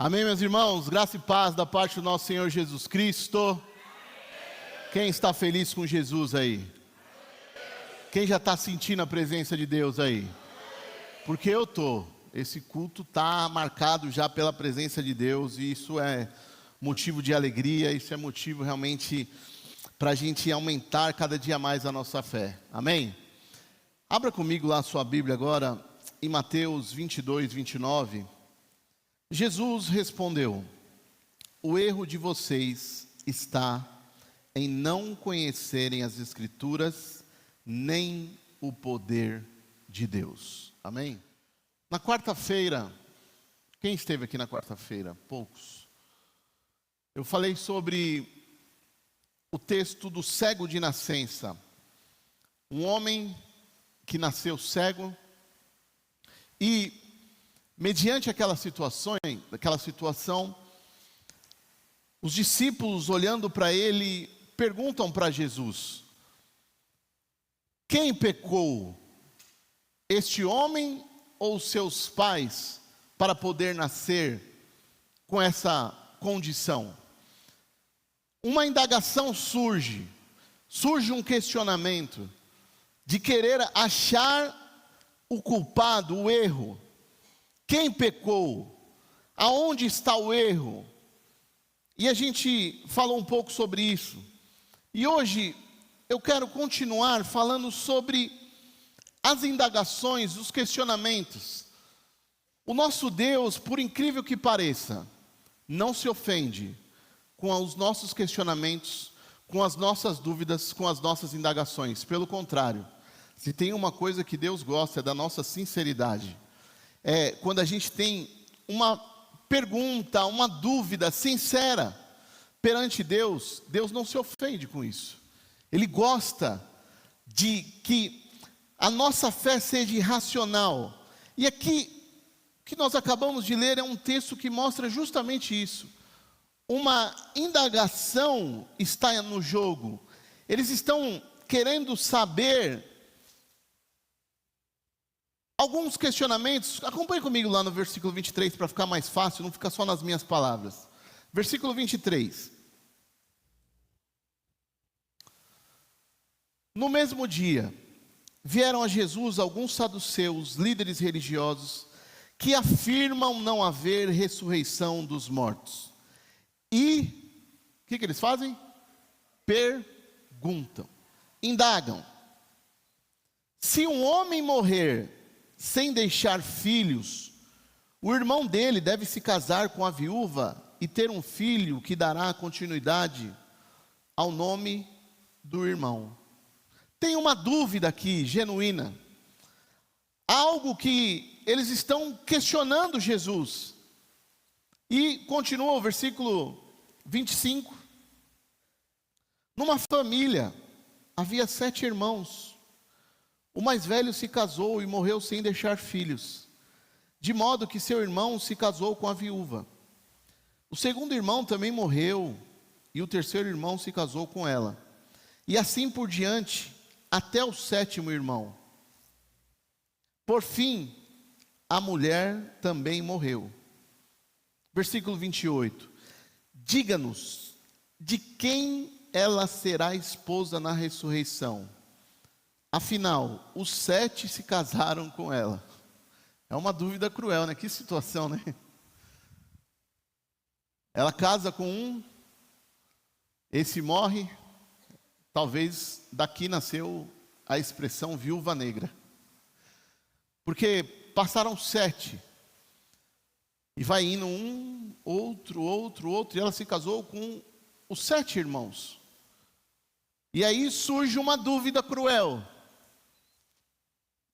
Amém, meus irmãos? Graça e paz da parte do nosso Senhor Jesus Cristo. Quem está feliz com Jesus aí? Quem já está sentindo a presença de Deus aí? Porque eu estou. Esse culto está marcado já pela presença de Deus, e isso é motivo de alegria, isso é motivo realmente para a gente aumentar cada dia mais a nossa fé. Amém? Abra comigo lá a sua Bíblia agora, em Mateus 22, 29. Jesus respondeu: o erro de vocês está em não conhecerem as Escrituras, nem o poder de Deus. Amém? Na quarta-feira, quem esteve aqui na quarta-feira? Poucos. Eu falei sobre o texto do cego de nascença. Um homem que nasceu cego e, mediante aquela situação, os discípulos, olhando para ele, perguntam para Jesus: quem pecou, este homem ou seus pais, para poder nascer com essa condição? Uma indagação surge um questionamento de querer achar o culpado, o erro. Quem pecou? Aonde está o erro? E a gente falou um pouco sobre isso. E hoje eu quero continuar falando sobre as indagações, os questionamentos. O nosso Deus, por incrível que pareça, não se ofende com os nossos questionamentos, com as nossas dúvidas, com as nossas indagações. Pelo contrário, se tem uma coisa que Deus gosta, é da nossa sinceridade. É quando a gente tem uma pergunta, uma dúvida sincera perante Deus, Deus não se ofende com isso. Ele gosta de que a nossa fé seja racional. E aqui, o que nós acabamos de ler é um texto que mostra justamente isso. Uma indagação está no jogo. Eles estão querendo saber alguns questionamentos. Acompanhe comigo lá no versículo 23 para ficar mais fácil, não ficar só nas minhas palavras. Versículo 23. No mesmo dia, vieram a Jesus alguns saduceus, líderes religiosos, que afirmam não haver ressurreição dos mortos. E, o que eles fazem? Perguntam, indagam: se um homem morrer sem deixar filhos, o irmão dele deve se casar com a viúva e ter um filho que dará continuidade ao nome do irmão. Tem uma dúvida aqui, genuína. Algo que eles estão questionando Jesus. E continua o versículo 25. Numa família havia 7 irmãos. O mais velho se casou e morreu sem deixar filhos, de modo que seu irmão se casou com a viúva. O segundo irmão também morreu, e o terceiro irmão se casou com ela. E assim por diante, até o 7º irmão. Por fim, a mulher também morreu. Versículo 28. Diga-nos, de quem ela será esposa na ressurreição? Afinal, os 7 se casaram com ela. É uma dúvida cruel, né? Que situação, né? Ela casa com um, esse morre. Talvez daqui nasceu a expressão viúva negra. Porque passaram 7. E vai indo um, outro, e ela se casou com os 7 irmãos. E aí surge uma dúvida cruel.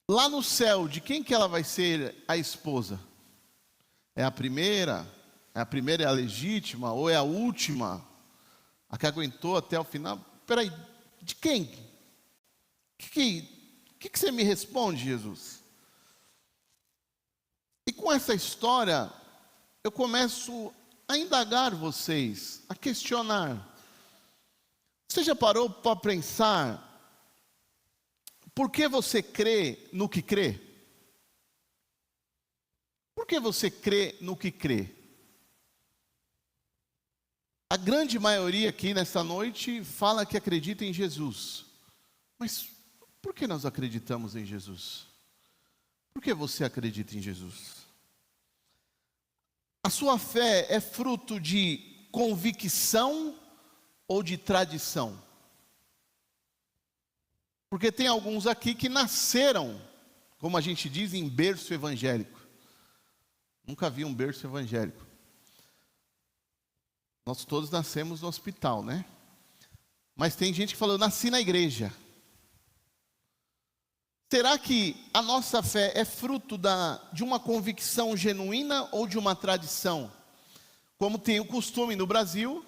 Lá no céu, de quem que ela vai ser a esposa? É a primeira? A primeira é a legítima? Ou é a última? A que aguentou até o final? Peraí, de quem? O que você me responde, Jesus? E com essa história, eu começo a indagar vocês, a questionar. Você já parou para pensar por que você crê no que crê? Por que você crê no que crê? a grande maioria aqui nesta noite fala que acredita em Jesus. Mas por que nós acreditamos em Jesus? Por que você acredita em Jesus? A sua fé é fruto de convicção ou de tradição? Porque tem alguns aqui que nasceram, como a gente diz, em berço evangélico. Nunca vi um berço evangélico. Nós todos nascemos no hospital, né? Mas tem gente que fala, eu nasci na igreja. Será que a nossa fé é fruto de uma convicção genuína ou de uma tradição? Como tem o costume no Brasil,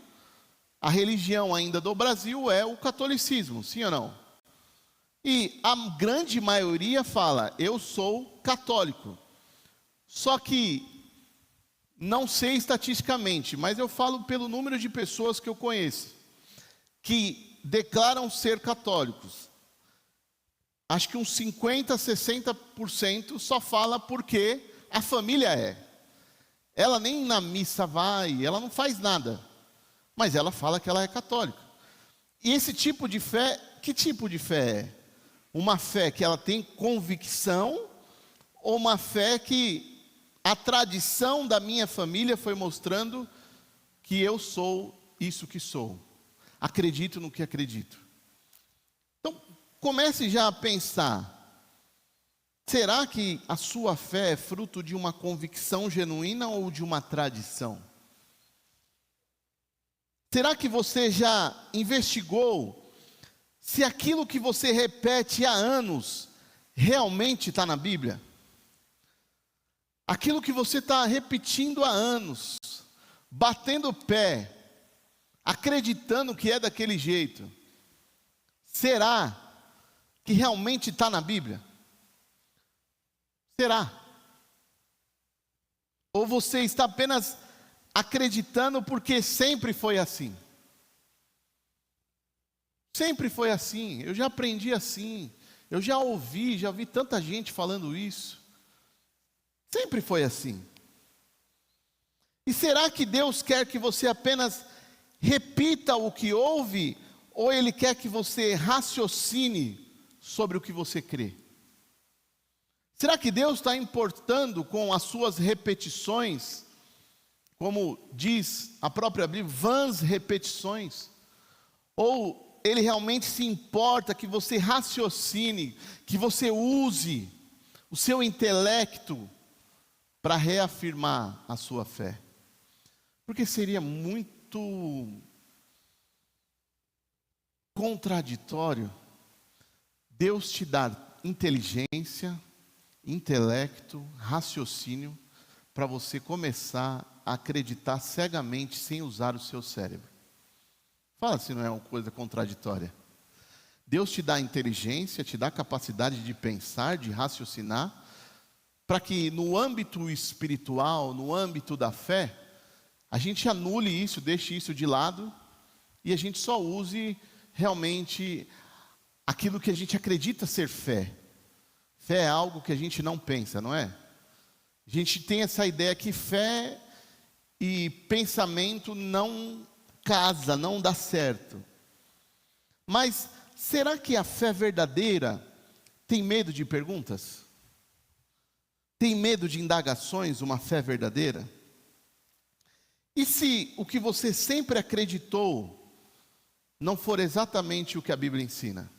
a religião ainda do Brasil é o catolicismo, sim ou não? E a grande maioria fala, eu sou católico. Só que, não sei estatisticamente, mas eu falo pelo número de pessoas que eu conheço, que declaram ser católicos. Acho que uns 50%, 60% só fala porque a família é. Ela nem na missa vai, ela não faz nada. Mas ela fala que ela é católica. E esse tipo de fé, que tipo de fé é? Uma fé que ela tem convicção, ou uma fé que a tradição da minha família foi mostrando que eu sou isso que sou. Acredito no que acredito. Então, comece já a pensar. Será que a sua fé é fruto de uma convicção genuína ou de uma tradição? Será que você já investigou se aquilo que você repete há anos realmente está na Bíblia? Aquilo que você está repetindo há anos, batendo o pé, acreditando que é daquele jeito, será que realmente está na Bíblia? Será? Ou você está apenas acreditando porque sempre foi assim? Sempre foi assim, eu já aprendi assim, eu já vi tanta gente falando isso. Sempre foi assim. E será que Deus quer que você apenas repita o que ouve, ou Ele quer que você raciocine sobre o que você crê? Será que Deus está importando com as suas repetições, como diz a própria Bíblia, vãs repetições? Ou Ele realmente se importa que você raciocine, que você use o seu intelecto para reafirmar a sua fé? Porque seria muito contraditório Deus te dar inteligência, intelecto, raciocínio, para você começar a acreditar cegamente sem usar o seu cérebro. Fala se não é uma coisa contraditória. Deus te dá inteligência, te dá capacidade de pensar, de raciocinar, para que no âmbito espiritual, no âmbito da fé, a gente anule isso, deixe isso de lado, e a gente só use realmente aquilo que a gente acredita ser fé. Fé é algo que a gente não pensa, não é? A gente tem essa ideia que fé e pensamento não casa, não dá certo. Mas será que a fé verdadeira tem medo de perguntas? Tem medo de indagações, uma fé verdadeira? E se o que você sempre acreditou não for exatamente o que a Bíblia ensina?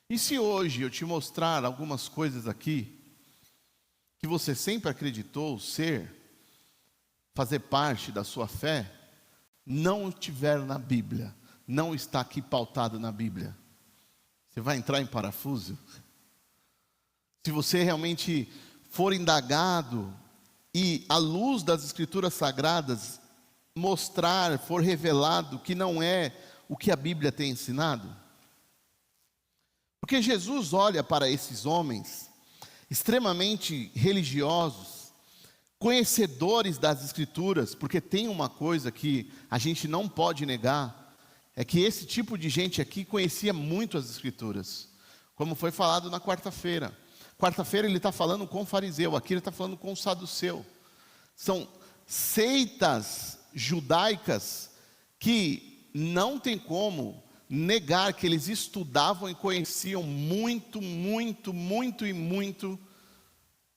E se hoje eu te mostrar algumas coisas aqui, que você sempre acreditou ser, fazer parte da sua fé, não estiver na Bíblia, não está aqui pautado na Bíblia, você vai entrar em parafuso? Se você realmente for indagado e à luz das Escrituras Sagradas mostrar, for revelado que não é o que a Bíblia tem ensinado? Porque Jesus olha para esses homens extremamente religiosos, conhecedores das Escrituras, porque tem uma coisa que a gente não pode negar, é que esse tipo de gente aqui conhecia muito as Escrituras, como foi falado na quarta-feira. Quarta-feira ele está falando com o fariseu, aqui ele está falando com o saduceu. São seitas judaicas que não tem como negar que eles estudavam e conheciam muito, muito, muito e muito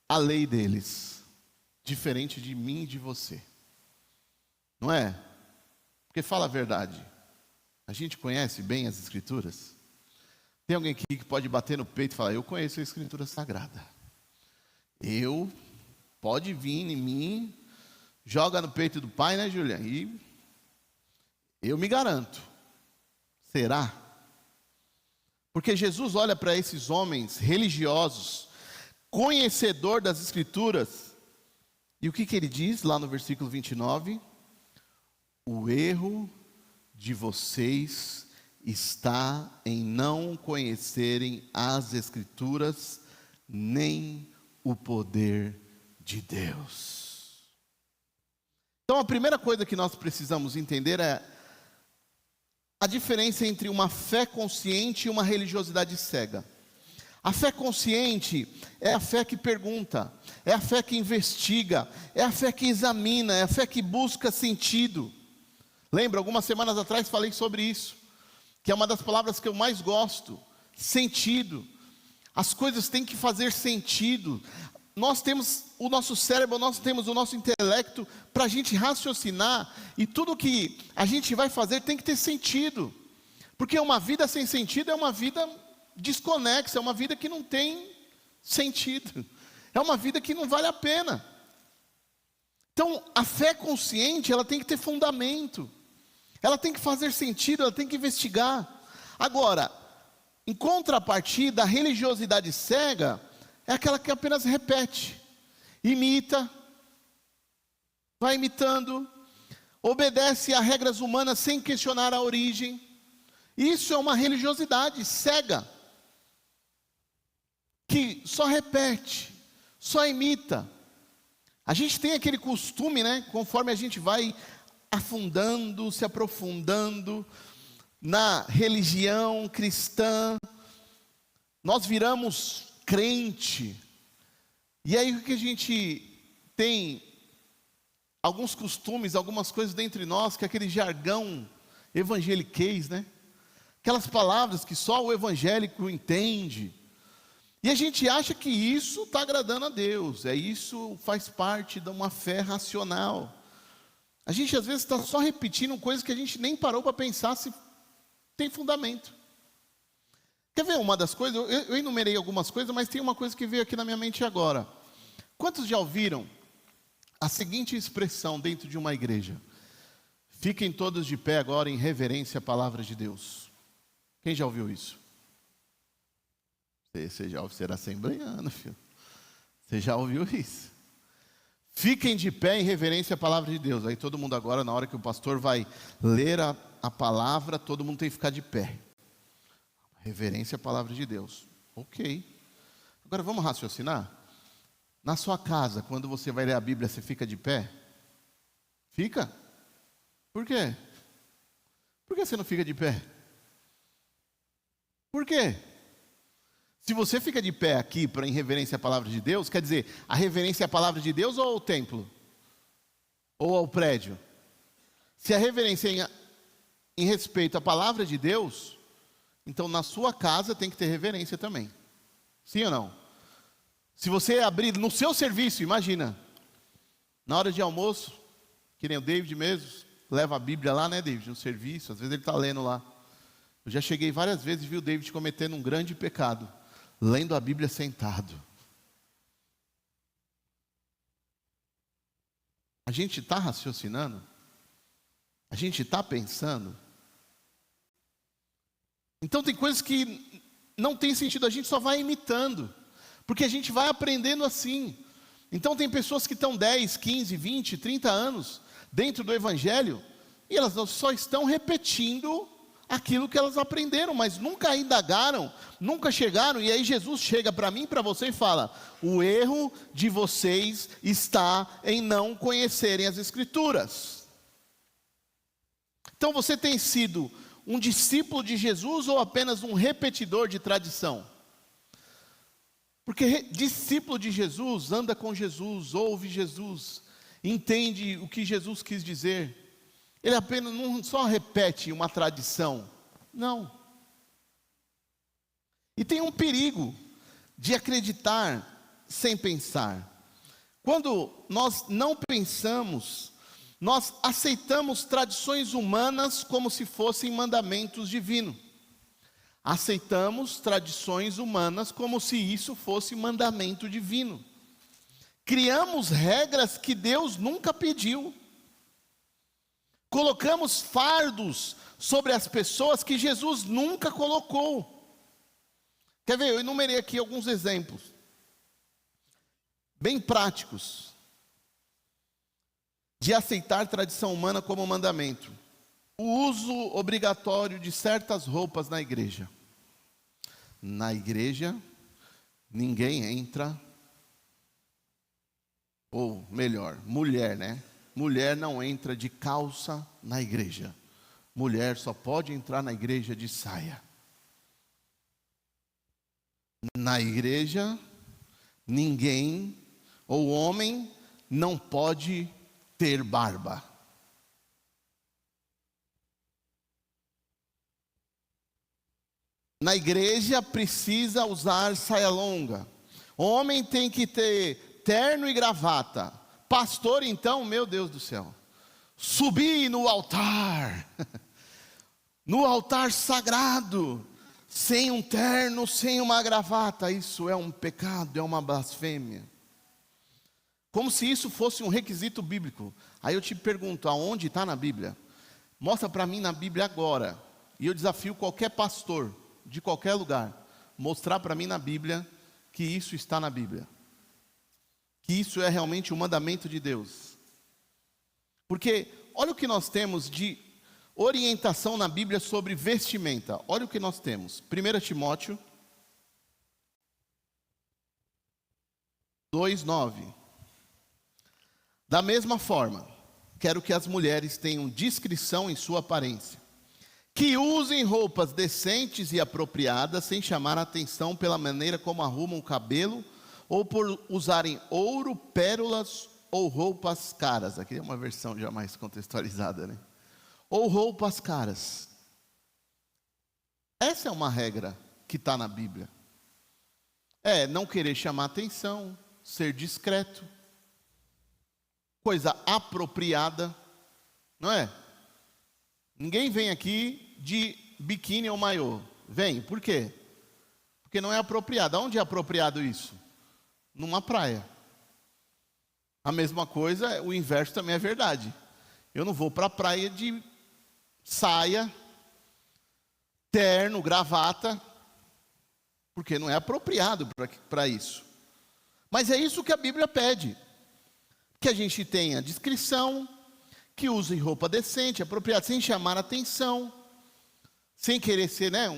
a lei deles, diferente de mim e de você, não é? Porque fala a verdade, a gente conhece bem as Escrituras. Tem alguém aqui que pode bater no peito e falar: eu conheço a Escritura Sagrada, pode vir em mim, joga no peito do Pai, né, Juliana? E eu me garanto. Será? Porque Jesus olha para esses homens religiosos, conhecedor das Escrituras, e o que ele diz lá no versículo 29? O erro de vocês está em não conhecerem as Escrituras, nem o poder de Deus. Então a primeira coisa que nós precisamos entender é a diferença entre uma fé consciente e uma religiosidade cega. A fé consciente é a fé que pergunta, é a fé que investiga, é a fé que examina, é a fé que busca sentido. Lembra, algumas semanas atrás falei sobre isso, que é uma das palavras que eu mais gosto, sentido. As coisas têm que fazer sentido. Nós temos o nosso cérebro, nós temos o nosso intelecto para a gente raciocinar, e tudo que a gente vai fazer tem que ter sentido, porque uma vida sem sentido é uma vida desconexa, é uma vida que não tem sentido, é uma vida que não vale a pena. Então a fé consciente, ela tem que ter fundamento, ela tem que fazer sentido, ela tem que investigar. Agora, em contrapartida, a religiosidade cega é aquela que apenas repete, imita, vai imitando, obedece a regras humanas sem questionar a origem. Isso é uma religiosidade cega, que só repete, só imita. A gente tem aquele costume, né, conforme a gente vai afundando, se aprofundando na religião cristã, nós viramos crente, e aí o que a gente tem, alguns costumes, algumas coisas dentre nós, que é aquele jargão evangeliquez, né? Aquelas palavras que só o evangélico entende, e a gente acha que isso está agradando a Deus, isso faz parte de uma fé racional. A gente às vezes está só repetindo coisas que a gente nem parou para pensar se tem fundamento. Quer ver uma das coisas? Eu enumerei algumas coisas, mas tem uma coisa que veio aqui na minha mente agora. Quantos já ouviram a seguinte expressão dentro de uma igreja? Fiquem todos de pé agora em reverência à palavra de Deus. Quem já ouviu isso? Você já ouviu ser assembleiano, filho. Você já ouviu isso? Fiquem de pé em reverência à palavra de Deus. Aí todo mundo agora, na hora que o pastor vai ler a palavra, todo mundo tem que ficar de pé. Reverência à palavra de Deus. Ok. Agora vamos raciocinar? Na sua casa, quando você vai ler a Bíblia, você fica de pé? Fica? Por quê? Por que você não fica de pé? Por quê? Se você fica de pé aqui em reverência à palavra de Deus, quer dizer, a reverência à palavra de Deus ou ao templo? Ou ao prédio? Se a reverência em respeito à palavra de Deus, então na sua casa tem que ter reverência também. Sim ou não? Se você abrir no seu serviço, imagina, na hora de almoço, que nem o David mesmo, leva a Bíblia lá, né, David, no serviço, às vezes ele está lendo lá. Eu já cheguei várias vezes e vi o David cometendo um grande pecado, lendo a Bíblia sentado. A gente está raciocinando? A gente está pensando? Então tem coisas que não tem sentido, a gente só vai imitando, porque a gente vai aprendendo assim. Então tem pessoas que estão 10, 15, 20, 30 anos dentro do Evangelho, e elas só estão repetindo aquilo que elas aprenderam, mas nunca indagaram, nunca chegaram. E aí Jesus chega para mim e para você e fala: o erro de vocês está em não conhecerem as Escrituras. Então você tem sido um discípulo de Jesus ou apenas um repetidor de tradição? Porque discípulo de Jesus anda com Jesus, ouve Jesus, entende o que Jesus quis dizer. Ele apenas não só repete uma tradição, não. E tem um perigo de acreditar sem pensar. Quando nós não pensamos, nós aceitamos tradições humanas como se fossem mandamentos divinos. Aceitamos tradições humanas como se isso fosse mandamento divino. Criamos regras que Deus nunca pediu. Colocamos fardos sobre as pessoas que Jesus nunca colocou. Quer ver? Eu enumerei aqui alguns exemplos, bem práticos, de aceitar tradição humana como mandamento. O uso obrigatório de certas roupas na igreja. Na igreja, ninguém entra, ou melhor, mulher, né? Mulher não entra de calça na igreja. Mulher só pode entrar na igreja de saia. Na igreja, ninguém, ou homem, não pode ter barba. Na igreja precisa usar saia longa. Homem tem que ter terno e gravata. Pastor, então, meu Deus do céu, subir no altar, no altar sagrado, sem um terno, sem uma gravata, isso é um pecado, é uma blasfêmia. Como se isso fosse um requisito bíblico. Aí eu te pergunto, aonde está na Bíblia? Mostra para mim na Bíblia agora. E eu desafio qualquer pastor, de qualquer lugar, mostrar para mim na Bíblia que isso está na Bíblia. Que isso é realmente um mandamento de Deus. Porque olha o que nós temos de orientação na Bíblia sobre vestimenta. Olha o que nós temos. 1 Timóteo 2:9. Da mesma forma, quero que as mulheres tenham discrição em sua aparência, que usem roupas decentes e apropriadas, sem chamar a atenção pela maneira como arrumam o cabelo, ou por usarem ouro, pérolas ou roupas caras. Aqui é uma versão já mais contextualizada, né? Ou roupas caras. Essa é uma regra que está na Bíblia. Não querer chamar atenção, ser discreto, coisa apropriada, não é? Ninguém vem aqui de biquíni ou maiô. Vem, por quê? Porque não é apropriado. Onde é apropriado isso? Numa praia. A mesma coisa, o inverso também é verdade. Eu não vou para a praia de saia, terno, gravata, porque não é apropriado para isso. Mas é isso que a Bíblia pede. Que a gente tenha discrição, que use roupa decente, apropriada, sem chamar atenção, sem querer ser, né,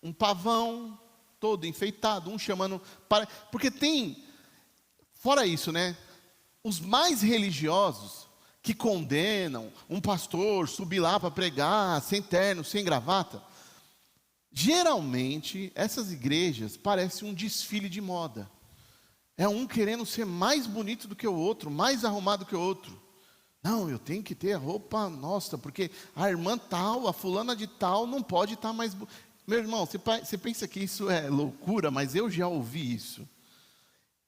um pavão todo enfeitado, um chamando para... Porque tem, fora isso, né, os mais religiosos que condenam um pastor subir lá para pregar, sem terno, sem gravata. Geralmente, essas igrejas parecem um desfile de moda. É um querendo ser mais bonito do que o outro, mais arrumado que o outro. Não, eu tenho que ter a roupa nossa, porque a irmã tal, a fulana de tal, não pode estar mais... Meu irmão, você pensa que isso é loucura, mas eu já ouvi isso.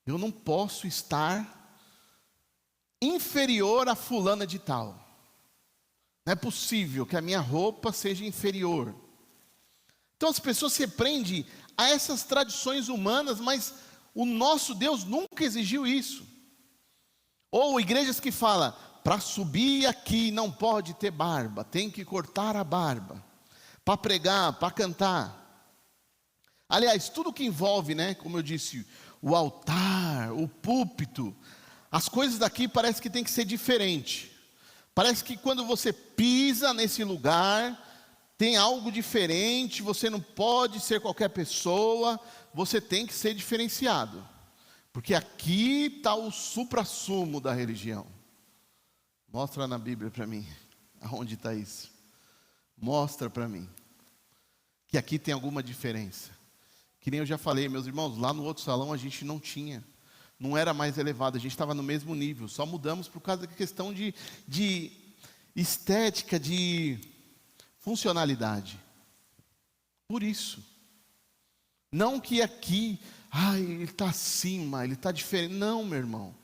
Eu não posso estar inferior a fulana de tal. Não é possível que a minha roupa seja inferior. Então as pessoas se prendem a essas tradições humanas, mas o nosso Deus nunca exigiu isso. Ou igrejas que falam, para subir aqui não pode ter barba, tem que cortar a barba, para pregar, para cantar. Aliás, tudo que envolve, né, como eu disse, o altar, o púlpito, as coisas daqui parece que tem que ser diferente. Parece que quando você pisa nesse lugar, tem algo diferente, você não pode ser qualquer pessoa, você tem que ser diferenciado. Porque aqui está o suprassumo da religião. Mostra na Bíblia para mim, aonde está isso. Mostra para mim, que aqui tem alguma diferença. Que nem eu já falei, meus irmãos, lá no outro salão a gente não tinha. Não era mais elevado, a gente estava no mesmo nível. Só mudamos por causa da questão de estética de funcionalidade. Por isso. Não que aqui, ele está acima, ele está diferente. Não, meu irmão.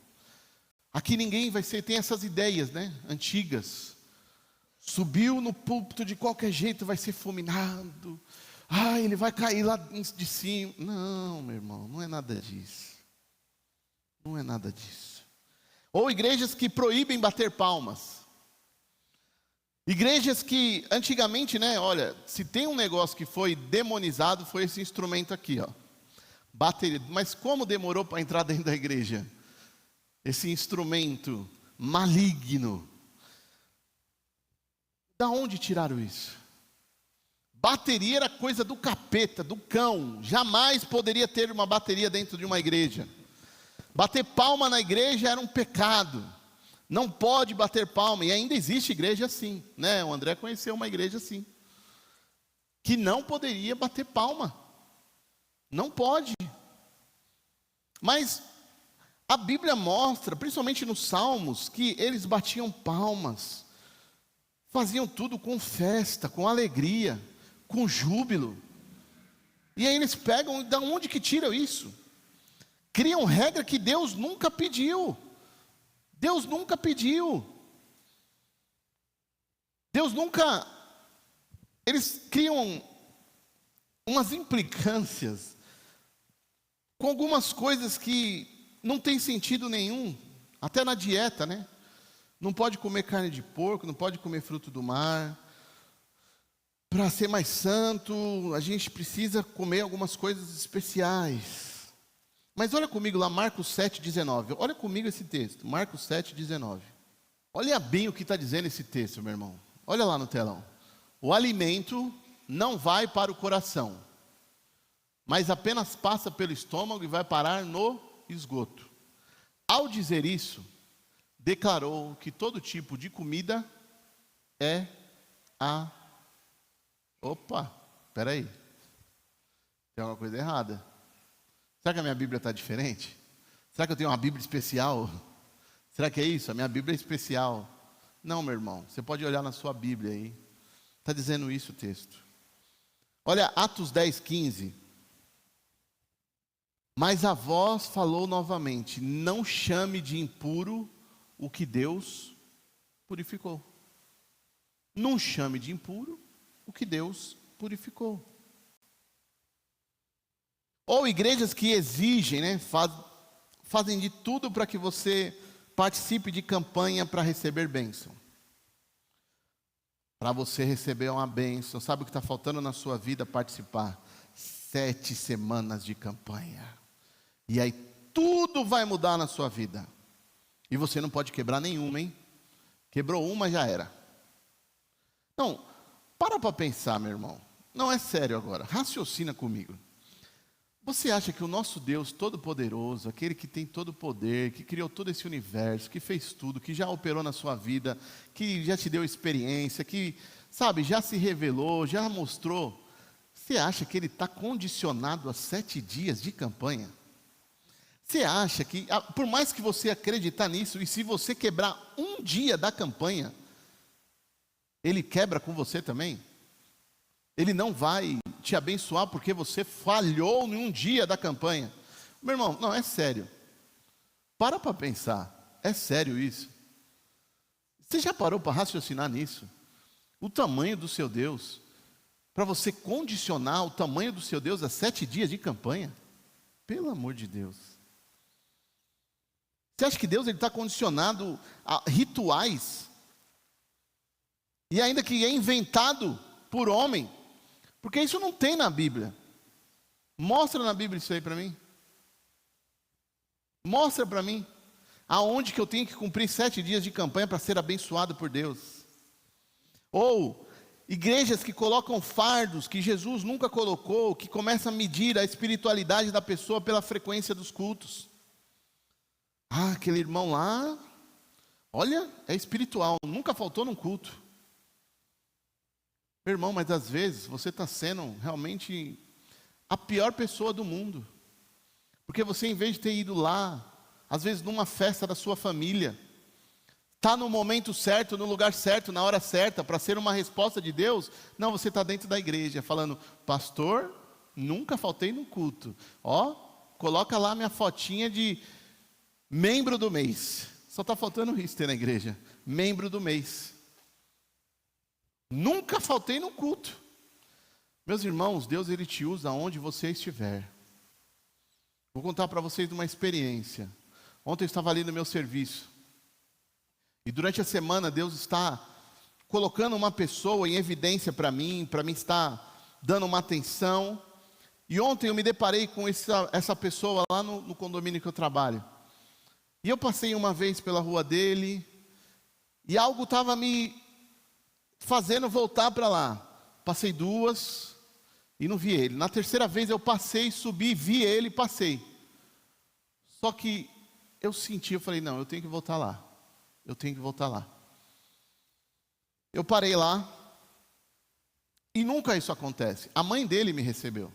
Aqui ninguém tem essas ideias, né, antigas. Subiu no púlpito de qualquer jeito, vai ser fulminado. Ele vai cair lá de cima. Não, meu irmão, não é nada disso. Não é nada disso. Ou igrejas que proíbem bater palmas. Igrejas que antigamente, né, olha, se tem um negócio que foi demonizado, foi esse instrumento aqui, ó. Bateria. Mas como demorou para entrar dentro da igreja? Esse instrumento maligno. Da onde tiraram isso? Bateria era coisa do capeta, do cão. Jamais poderia ter uma bateria dentro de uma igreja. Bater palma na igreja era um pecado. Não pode bater palma. E ainda existe igreja assim, né? O André conheceu uma igreja assim, que não poderia bater palma. Não pode. Mas a Bíblia mostra, principalmente nos Salmos, que eles batiam palmas. Faziam tudo com festa, com alegria, com júbilo. E aí eles pegam, da onde que tiram isso? Criam regra que Deus nunca pediu. Deus nunca pediu. Deus nunca... Eles criam umas implicâncias com algumas coisas que não tem sentido nenhum. Até na dieta, né? Não pode comer carne de porco, não pode comer fruto do mar. Para ser mais santo, a gente precisa comer algumas coisas especiais. Mas olha comigo lá, Marcos 7,19. Olha comigo esse texto, Marcos 7,19. Olha bem o que está dizendo esse texto, meu irmão. Olha lá no telão. O alimento não vai para o coração, mas apenas passa pelo estômago e vai parar no esgoto. Ao dizer isso, declarou que todo tipo de comida é a... Opa, espera aí. Tem alguma coisa errada. Será que a minha Bíblia está diferente? Será que eu tenho uma Bíblia especial? Será que é isso? A minha Bíblia é especial. Não, meu irmão, você pode olhar na sua Bíblia aí. Está dizendo isso o texto. Olha, Atos 10:15. Mas a voz falou novamente: não chame de impuro o que Deus purificou. Não chame de impuro o que Deus purificou. Ou igrejas que exigem, né, fazem de tudo para que você participe de campanha para receber bênção. Para você receber uma bênção, sabe o que está faltando na sua vida? Participar. 7 semanas de campanha. E aí tudo vai mudar na sua vida. E você não pode quebrar nenhuma, hein? Quebrou uma, já era. Não, para pensar, meu irmão. Não, é sério agora, raciocina comigo. Você acha que o nosso Deus Todo-Poderoso, aquele que tem todo o poder, que criou todo esse universo, que fez tudo, que já operou na sua vida, que já te deu experiência, que, sabe, já se revelou, já mostrou, você acha que Ele está condicionado a 7 dias de campanha? Você acha que, por mais que você acreditar nisso, e se você quebrar um dia da campanha, Ele quebra com você também? Ele não vai te abençoar porque você falhou em um dia da campanha? Meu irmão, não, é sério. Para pensar, é sério isso? Você já parou para raciocinar nisso? O tamanho do seu Deus, para você condicionar o tamanho do seu Deus a 7 dias de campanha? Pelo amor de Deus. Você acha que Deus está condicionado a rituais? E ainda que é inventado por homem? Porque isso não tem na Bíblia. Mostra na Bíblia isso aí para mim. Mostra para mim. Aonde que eu tenho que cumprir 7 dias de campanha para ser abençoado por Deus? Ou igrejas que colocam fardos que Jesus nunca colocou, que começam a medir a espiritualidade da pessoa pela frequência dos cultos. Aquele irmão lá, olha, é espiritual, nunca faltou num culto. Meu irmão, mas às vezes você está sendo realmente a pior pessoa do mundo. Porque você, em vez de ter ido lá, às vezes numa festa da sua família, está no momento certo, no lugar certo, na hora certa, para ser uma resposta de Deus. Não, você está dentro da igreja, falando, pastor, nunca faltei no culto. Ó, coloca lá minha fotinha de membro do mês. Só está faltando isso ter na igreja, membro do mês. Nunca faltei no culto. Meus irmãos, Deus Ele te usa onde você estiver. Vou contar para vocês uma experiência. Ontem eu estava ali no meu serviço. E durante a semana Deus está colocando uma pessoa em evidência para mim estar dando uma atenção. E ontem eu me deparei com essa pessoa lá no condomínio que eu trabalho. E eu passei uma vez pela rua dele, e algo estava me fazendo voltar para lá. Passei duas e não vi ele. Na terceira vez eu passei, subi, vi ele e passei. Só que eu falei, não, eu tenho que voltar lá. Eu tenho que voltar lá. Eu parei lá, e nunca isso acontece. A mãe dele me recebeu,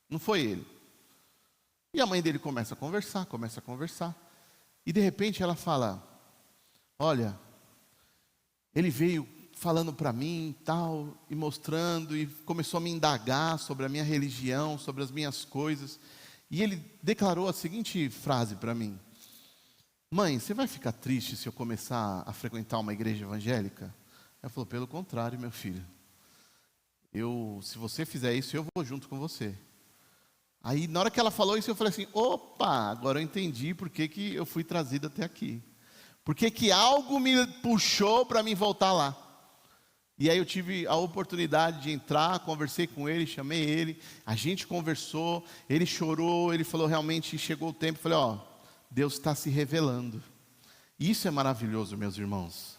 não foi ele. E a mãe dele começa a conversar. E de repente ela fala, olha, ele veio falando para mim tal, e mostrando, e começou a me indagar sobre a minha religião, sobre as minhas coisas. E ele declarou a seguinte frase para mim: mãe, você vai ficar triste se eu começar a frequentar uma igreja evangélica? Ela falou, pelo contrário, meu filho. Se você fizer isso, eu vou junto com você. Aí, na hora que ela falou isso, eu falei assim, opa, agora eu entendi por que eu fui trazido até aqui. Por que algo me puxou para mim voltar lá. E aí eu tive a oportunidade de entrar, conversei com ele, chamei ele, a gente conversou, ele chorou, ele falou, realmente chegou o tempo, eu falei, ó, Deus está se revelando. Isso é maravilhoso, meus irmãos.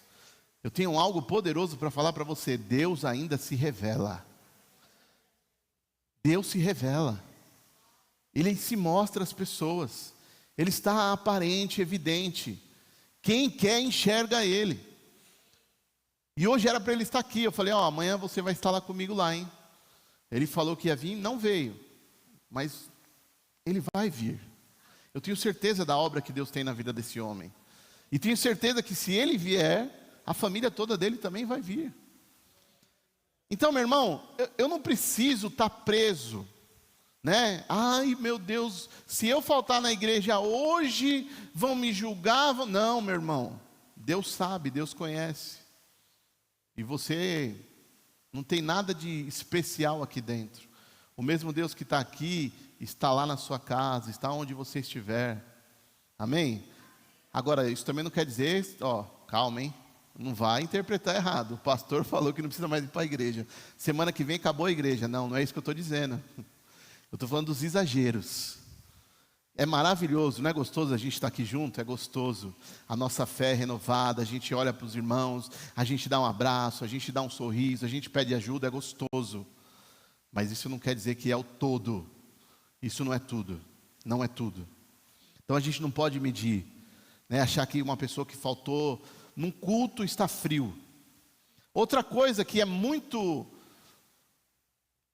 Eu tenho algo poderoso para falar para você. Deus ainda se revela. Deus se revela. Ele se mostra às pessoas. Ele está aparente, evidente. Quem quer enxerga Ele. E hoje era para ele estar aqui. Eu falei, ó, amanhã você vai estar lá comigo lá, hein? Ele falou que ia vir, não veio. Mas ele vai vir. Eu tenho certeza da obra que Deus tem na vida desse homem. E tenho certeza que se ele vier, a família toda dele também vai vir. Então, meu irmão, eu não preciso estar preso, né? Ai, meu Deus, se eu faltar na igreja hoje, vão me julgar. Não, meu irmão, Deus sabe, Deus conhece. E você não tem nada de especial aqui dentro. O mesmo Deus que está aqui, está lá na sua casa, está onde você estiver. Amém? Agora, isso também não quer dizer, ó, calma, hein? Não vai interpretar errado. O pastor falou que não precisa mais ir para a igreja. Semana que vem acabou a igreja. Não, não é isso que eu estou dizendo. Eu estou falando dos exageros. É maravilhoso, não é gostoso a gente estar aqui junto? É gostoso. A nossa fé é renovada, a gente olha para os irmãos, a gente dá um abraço, a gente dá um sorriso, a gente pede ajuda, é gostoso. Mas isso não quer dizer que é o todo. Isso não é tudo. Não é tudo. Então a gente não pode medir, né? Achar que uma pessoa que faltou num culto está frio. Outra coisa que é muito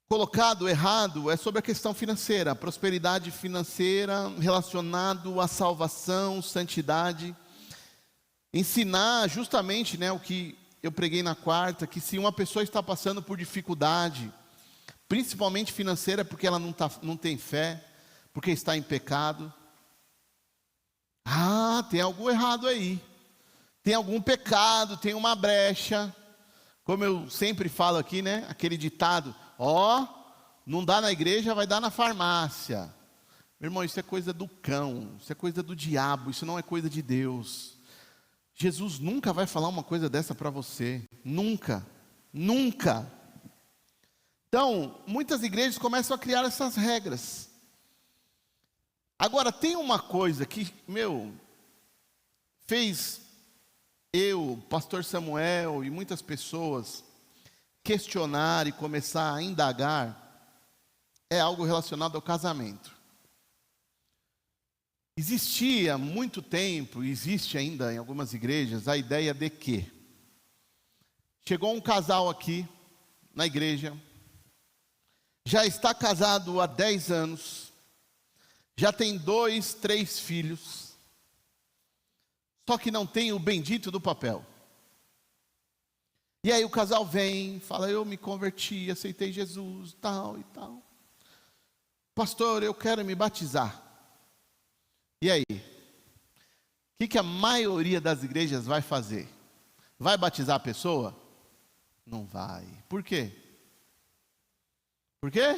colocado errado é sobre a questão financeira, a prosperidade financeira relacionado à salvação, santidade. Ensinar justamente, né, o que eu preguei na quarta, que se uma pessoa está passando por dificuldade, principalmente financeira, porque ela não tem fé, porque está em pecado. Tem algo errado aí. Tem algum pecado, tem uma brecha. Como eu sempre falo aqui, né? Aquele ditado, não dá na igreja, vai dar na farmácia. Meu irmão, isso é coisa do cão, isso é coisa do diabo, isso não é coisa de Deus. Jesus nunca vai falar uma coisa dessa para você. Nunca. Nunca. Então, muitas igrejas começam a criar essas regras. Agora, tem uma coisa que, fez eu, pastor Samuel e muitas pessoas questionar e começar a indagar, é algo relacionado ao casamento. Existia há muito tempo, existe ainda em algumas igrejas, a ideia de que chegou um casal aqui na igreja, já está casado há 10 anos, já tem 2, 3 filhos, só que não tem o bendito do papel. E aí o casal vem, fala, eu me converti, aceitei Jesus, tal e tal. Pastor, eu quero me batizar. E aí? O que a maioria das igrejas vai fazer? Vai batizar a pessoa? Não vai. Por quê? Por quê?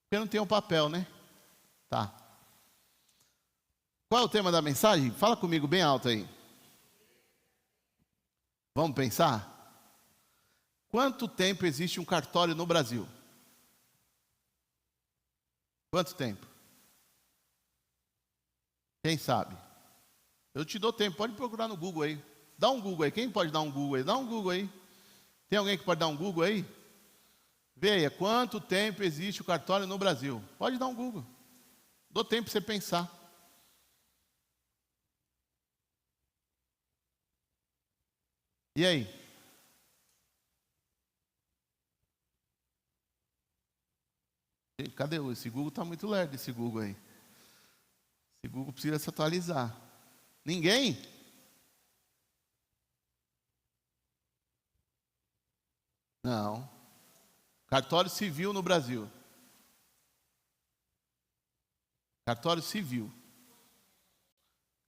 Porque não tem um papel, né? Tá. Qual é o tema da mensagem? Fala comigo bem alto aí. Vamos pensar? Quanto tempo existe um cartório no Brasil? Quanto tempo? Quem sabe? Eu te dou tempo, pode procurar no Google aí. Dá um Google aí, quem pode dar um Google aí? Dá um Google aí. Tem alguém que pode dar um Google aí? Veja, quanto tempo existe o cartório no Brasil? Pode dar um Google. Dou tempo para você pensar. E aí? Cadê esse Google? Está muito lerdo esse Google aí. Esse Google precisa se atualizar. Ninguém? Não. Cartório civil no Brasil. Cartório civil.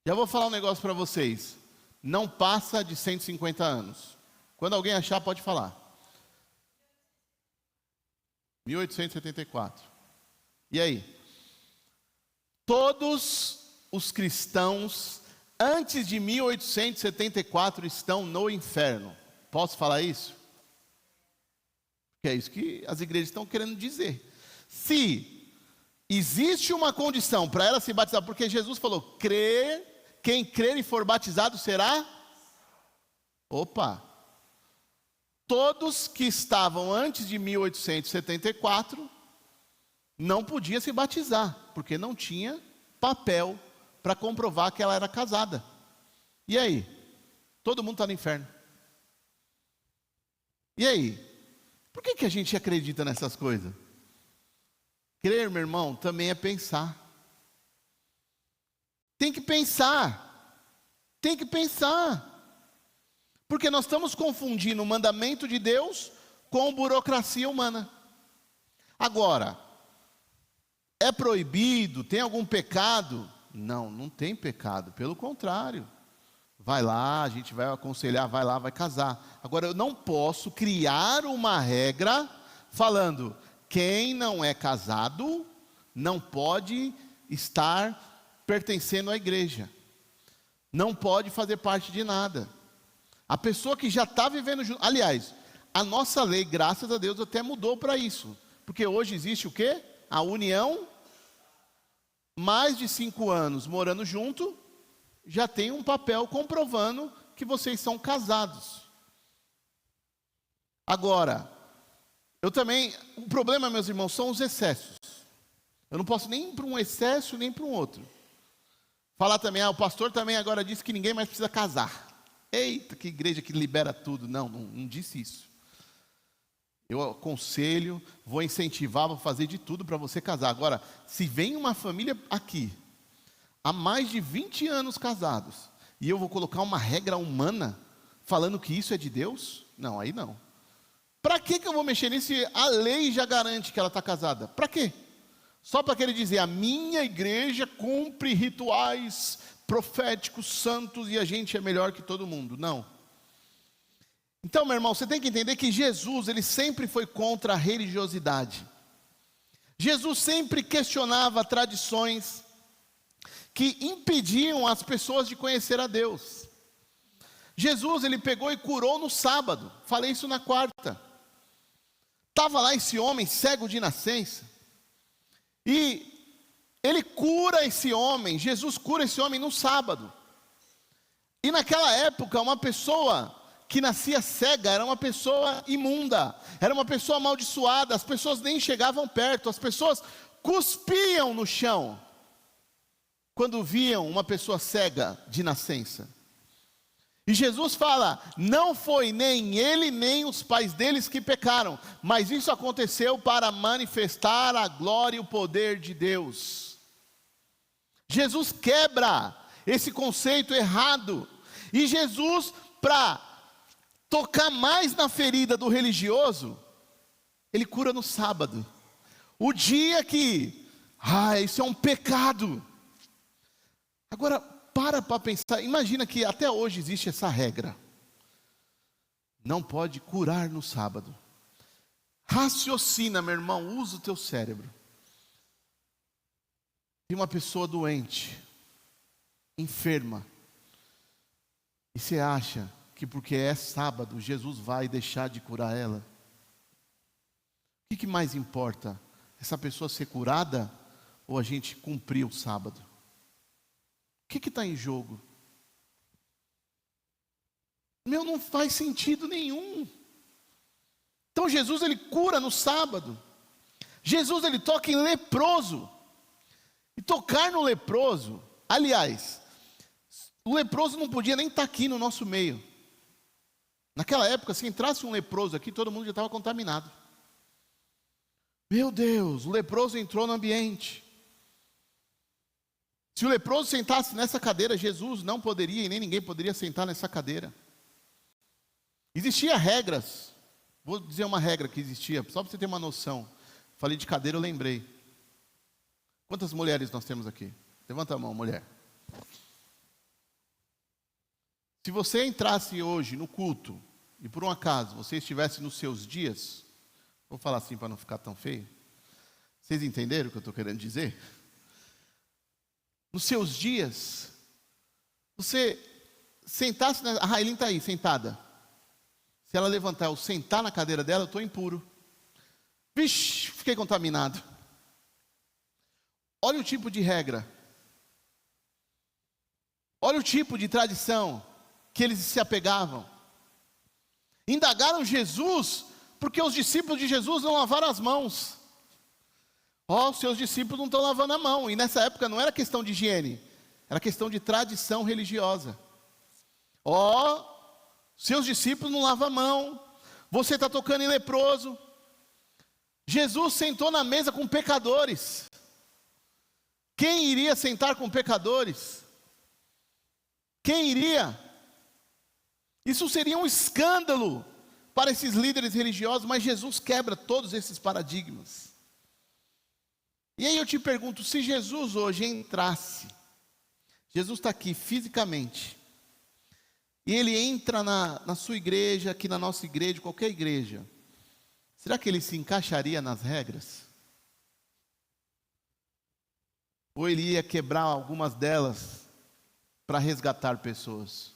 Já vou falar um negócio para vocês. Não passa de 150 anos. Quando alguém achar, pode falar. 1874. E aí? Todos os cristãos antes de 1874 estão no inferno. Posso falar isso? Porque é isso que as igrejas estão querendo dizer. Se existe uma condição para ela se batizar, porque Jesus falou, quem crer e for batizado será? Opa! Todos que estavam antes de 1874 não podiam se batizar, porque não tinha papel para comprovar que ela era casada. E aí? Todo mundo está no inferno. E aí? Por que a gente acredita nessas coisas? Crer, meu irmão, também é pensar. Tem que pensar. Tem que pensar. Porque nós estamos confundindo o mandamento de Deus com burocracia humana. Agora, é proibido? Tem algum pecado? Não, não tem pecado. Pelo contrário. Vai lá, a gente vai aconselhar, vai lá, vai casar. Agora, eu não posso criar uma regra falando, quem não é casado não pode estar pertencendo à igreja. Não pode fazer parte de nada. A pessoa que já está vivendo junto. Aliás, a nossa lei, graças a Deus, até mudou para isso. Porque hoje existe o quê? A união, mais de 5 anos morando junto, já tem um papel comprovando que vocês são casados. Agora, o problema, meus irmãos, são os excessos. Eu não posso nem ir para um excesso, nem para um outro. Falar também, o pastor também agora disse que ninguém mais precisa casar. Eita, que igreja que libera tudo. Não disse isso. Eu aconselho, vou incentivar, vou fazer de tudo para você casar. Agora, se vem uma família aqui, há mais de 20 anos casados, e eu vou colocar uma regra humana, falando que isso é de Deus? Não, aí não. Para que eu vou mexer nisso? A lei já garante que ela está casada. Para quê? Só para querer dizer, a minha igreja cumpre rituais proféticos, santos, e a gente é melhor que todo mundo. Não. Então, meu irmão, você tem que entender que Jesus, ele sempre foi contra a religiosidade. Jesus sempre questionava tradições que impediam as pessoas de conhecer a Deus. Jesus, ele pegou e curou no sábado. Falei isso na quarta. Estava lá esse homem cego de nascença. E ele cura esse homem, Jesus cura esse homem no sábado. E naquela época, uma pessoa que nascia cega era uma pessoa imunda, era uma pessoa amaldiçoada, as pessoas nem chegavam perto, as pessoas cuspiam no chão quando viam uma pessoa cega de nascença. E Jesus fala, não foi nem ele nem os pais deles que pecaram, mas isso aconteceu para manifestar a glória e o poder de Deus. Jesus quebra esse conceito errado. E Jesus, para tocar mais na ferida do religioso, ele cura no sábado. O dia que, isso é um pecado. Agora, para pensar, imagina que até hoje existe essa regra. Não pode curar no sábado. Raciocina, meu irmão, usa o teu cérebro. Tem uma pessoa doente, enferma, e você acha que porque é sábado, Jesus vai deixar de curar ela? O que mais importa? Essa pessoa ser curada ou a gente cumprir o sábado? O que está em jogo? Não faz sentido nenhum. Então Jesus, ele cura no sábado. Jesus, ele toca em leproso. E tocar no leproso, aliás, o leproso não podia nem estar aqui no nosso meio. Naquela época, se entrasse um leproso aqui, todo mundo já estava contaminado. Meu Deus, o leproso entrou no ambiente. Se o leproso sentasse nessa cadeira, Jesus não poderia e nem ninguém poderia sentar nessa cadeira. Existiam regras. Vou dizer uma regra que existia, só para você ter uma noção. Falei de cadeira, eu lembrei. Quantas mulheres nós temos aqui? Levanta a mão, mulher. Se você entrasse hoje no culto, e por um acaso você estivesse nos seus dias, vou falar assim para não ficar tão feio. Vocês entenderam o que eu estou querendo dizer? Nos seus dias, você sentasse, a Railin está aí, sentada. Se ela levantar ou sentar na cadeira dela, eu estou impuro. Vixe, fiquei contaminado. Olha o tipo de regra. Olha o tipo de tradição que eles se apegavam. Indagaram Jesus, porque os discípulos de Jesus não lavaram as mãos. Os seus discípulos não estão lavando a mão. E nessa época não era questão de higiene, era questão de tradição religiosa. Seus discípulos não lavam a mão. Você está tocando em leproso. Jesus sentou na mesa com pecadores. Quem iria sentar com pecadores? Quem iria? Isso seria um escândalo para esses líderes religiosos, mas Jesus quebra todos esses paradigmas. E aí eu te pergunto, se Jesus hoje entrasse, Jesus está aqui fisicamente, e ele entra na sua igreja, aqui na nossa igreja, qualquer igreja, será que ele se encaixaria nas regras? Ou ele ia quebrar algumas delas para resgatar pessoas?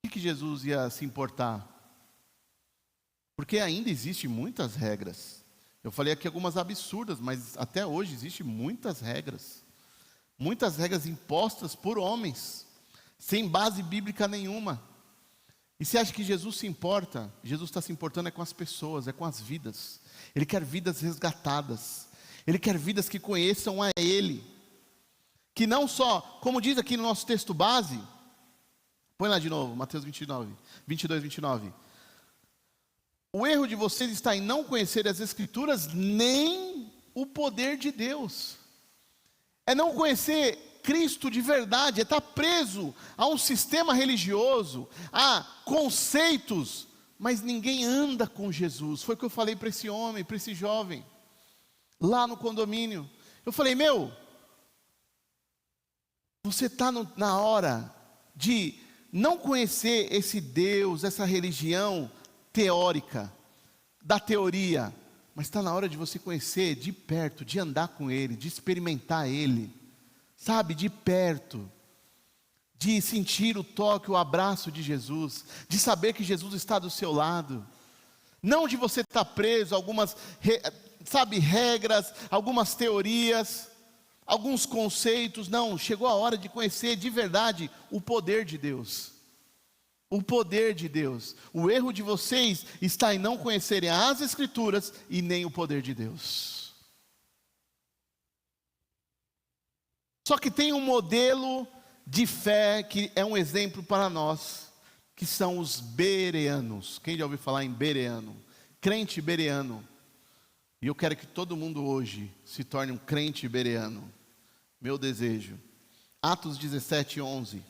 O que Jesus ia se importar? Porque ainda existem muitas regras. Eu falei aqui algumas absurdas, mas até hoje existem muitas regras. Muitas regras impostas por homens, sem base bíblica nenhuma. E você acha que Jesus se importa? Jesus está se importando com as pessoas, com as vidas. Ele quer vidas resgatadas. Ele quer vidas que conheçam a Ele. Que não só, como diz aqui no nosso texto base, põe lá de novo, Mateus 22, 29. O erro de vocês está em não conhecer as Escrituras, nem o poder de Deus. É não conhecer Cristo de verdade, é estar preso a um sistema religioso, a conceitos, mas ninguém anda com Jesus. Foi o que eu falei para esse homem, para esse jovem, lá no condomínio. Eu falei, você está na hora de não conhecer esse Deus, essa religião teórica, da teoria, mas está na hora de você conhecer de perto, de andar com Ele, de experimentar Ele, sabe, de perto, de sentir o toque, o abraço de Jesus, de saber que Jesus está do seu lado, não de você estar preso a algumas regras, algumas teorias, alguns conceitos. Não, chegou a hora de conhecer de verdade o poder de Deus. O poder de Deus. O erro de vocês está em não conhecerem as Escrituras e nem o poder de Deus. Só que tem um modelo de fé que é um exemplo para nós, que são os bereanos. Quem já ouviu falar em bereano? Crente bereano. E eu quero que todo mundo hoje se torne um crente bereano. meu desejo. Atos 17, 11.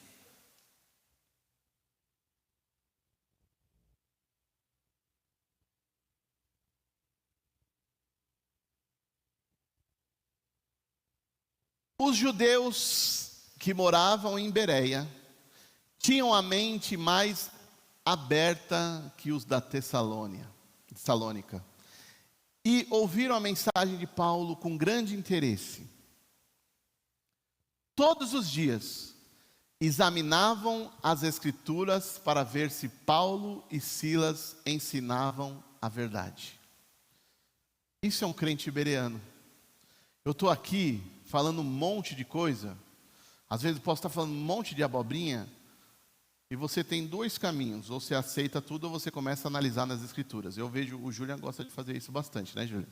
Os judeus que moravam em Bereia tinham a mente mais aberta que os da Tessalônica, e ouviram a mensagem de Paulo com grande interesse. Todos os dias examinavam as Escrituras para ver se Paulo e Silas ensinavam a verdade. Isso é um crente bereano. Eu estou aqui falando um monte de coisa, às vezes eu posso estar falando um monte de abobrinha, e você tem dois caminhos: ou você aceita tudo, ou você começa a analisar nas Escrituras. Eu vejo, o Julian gosta de fazer isso bastante, né, Julian?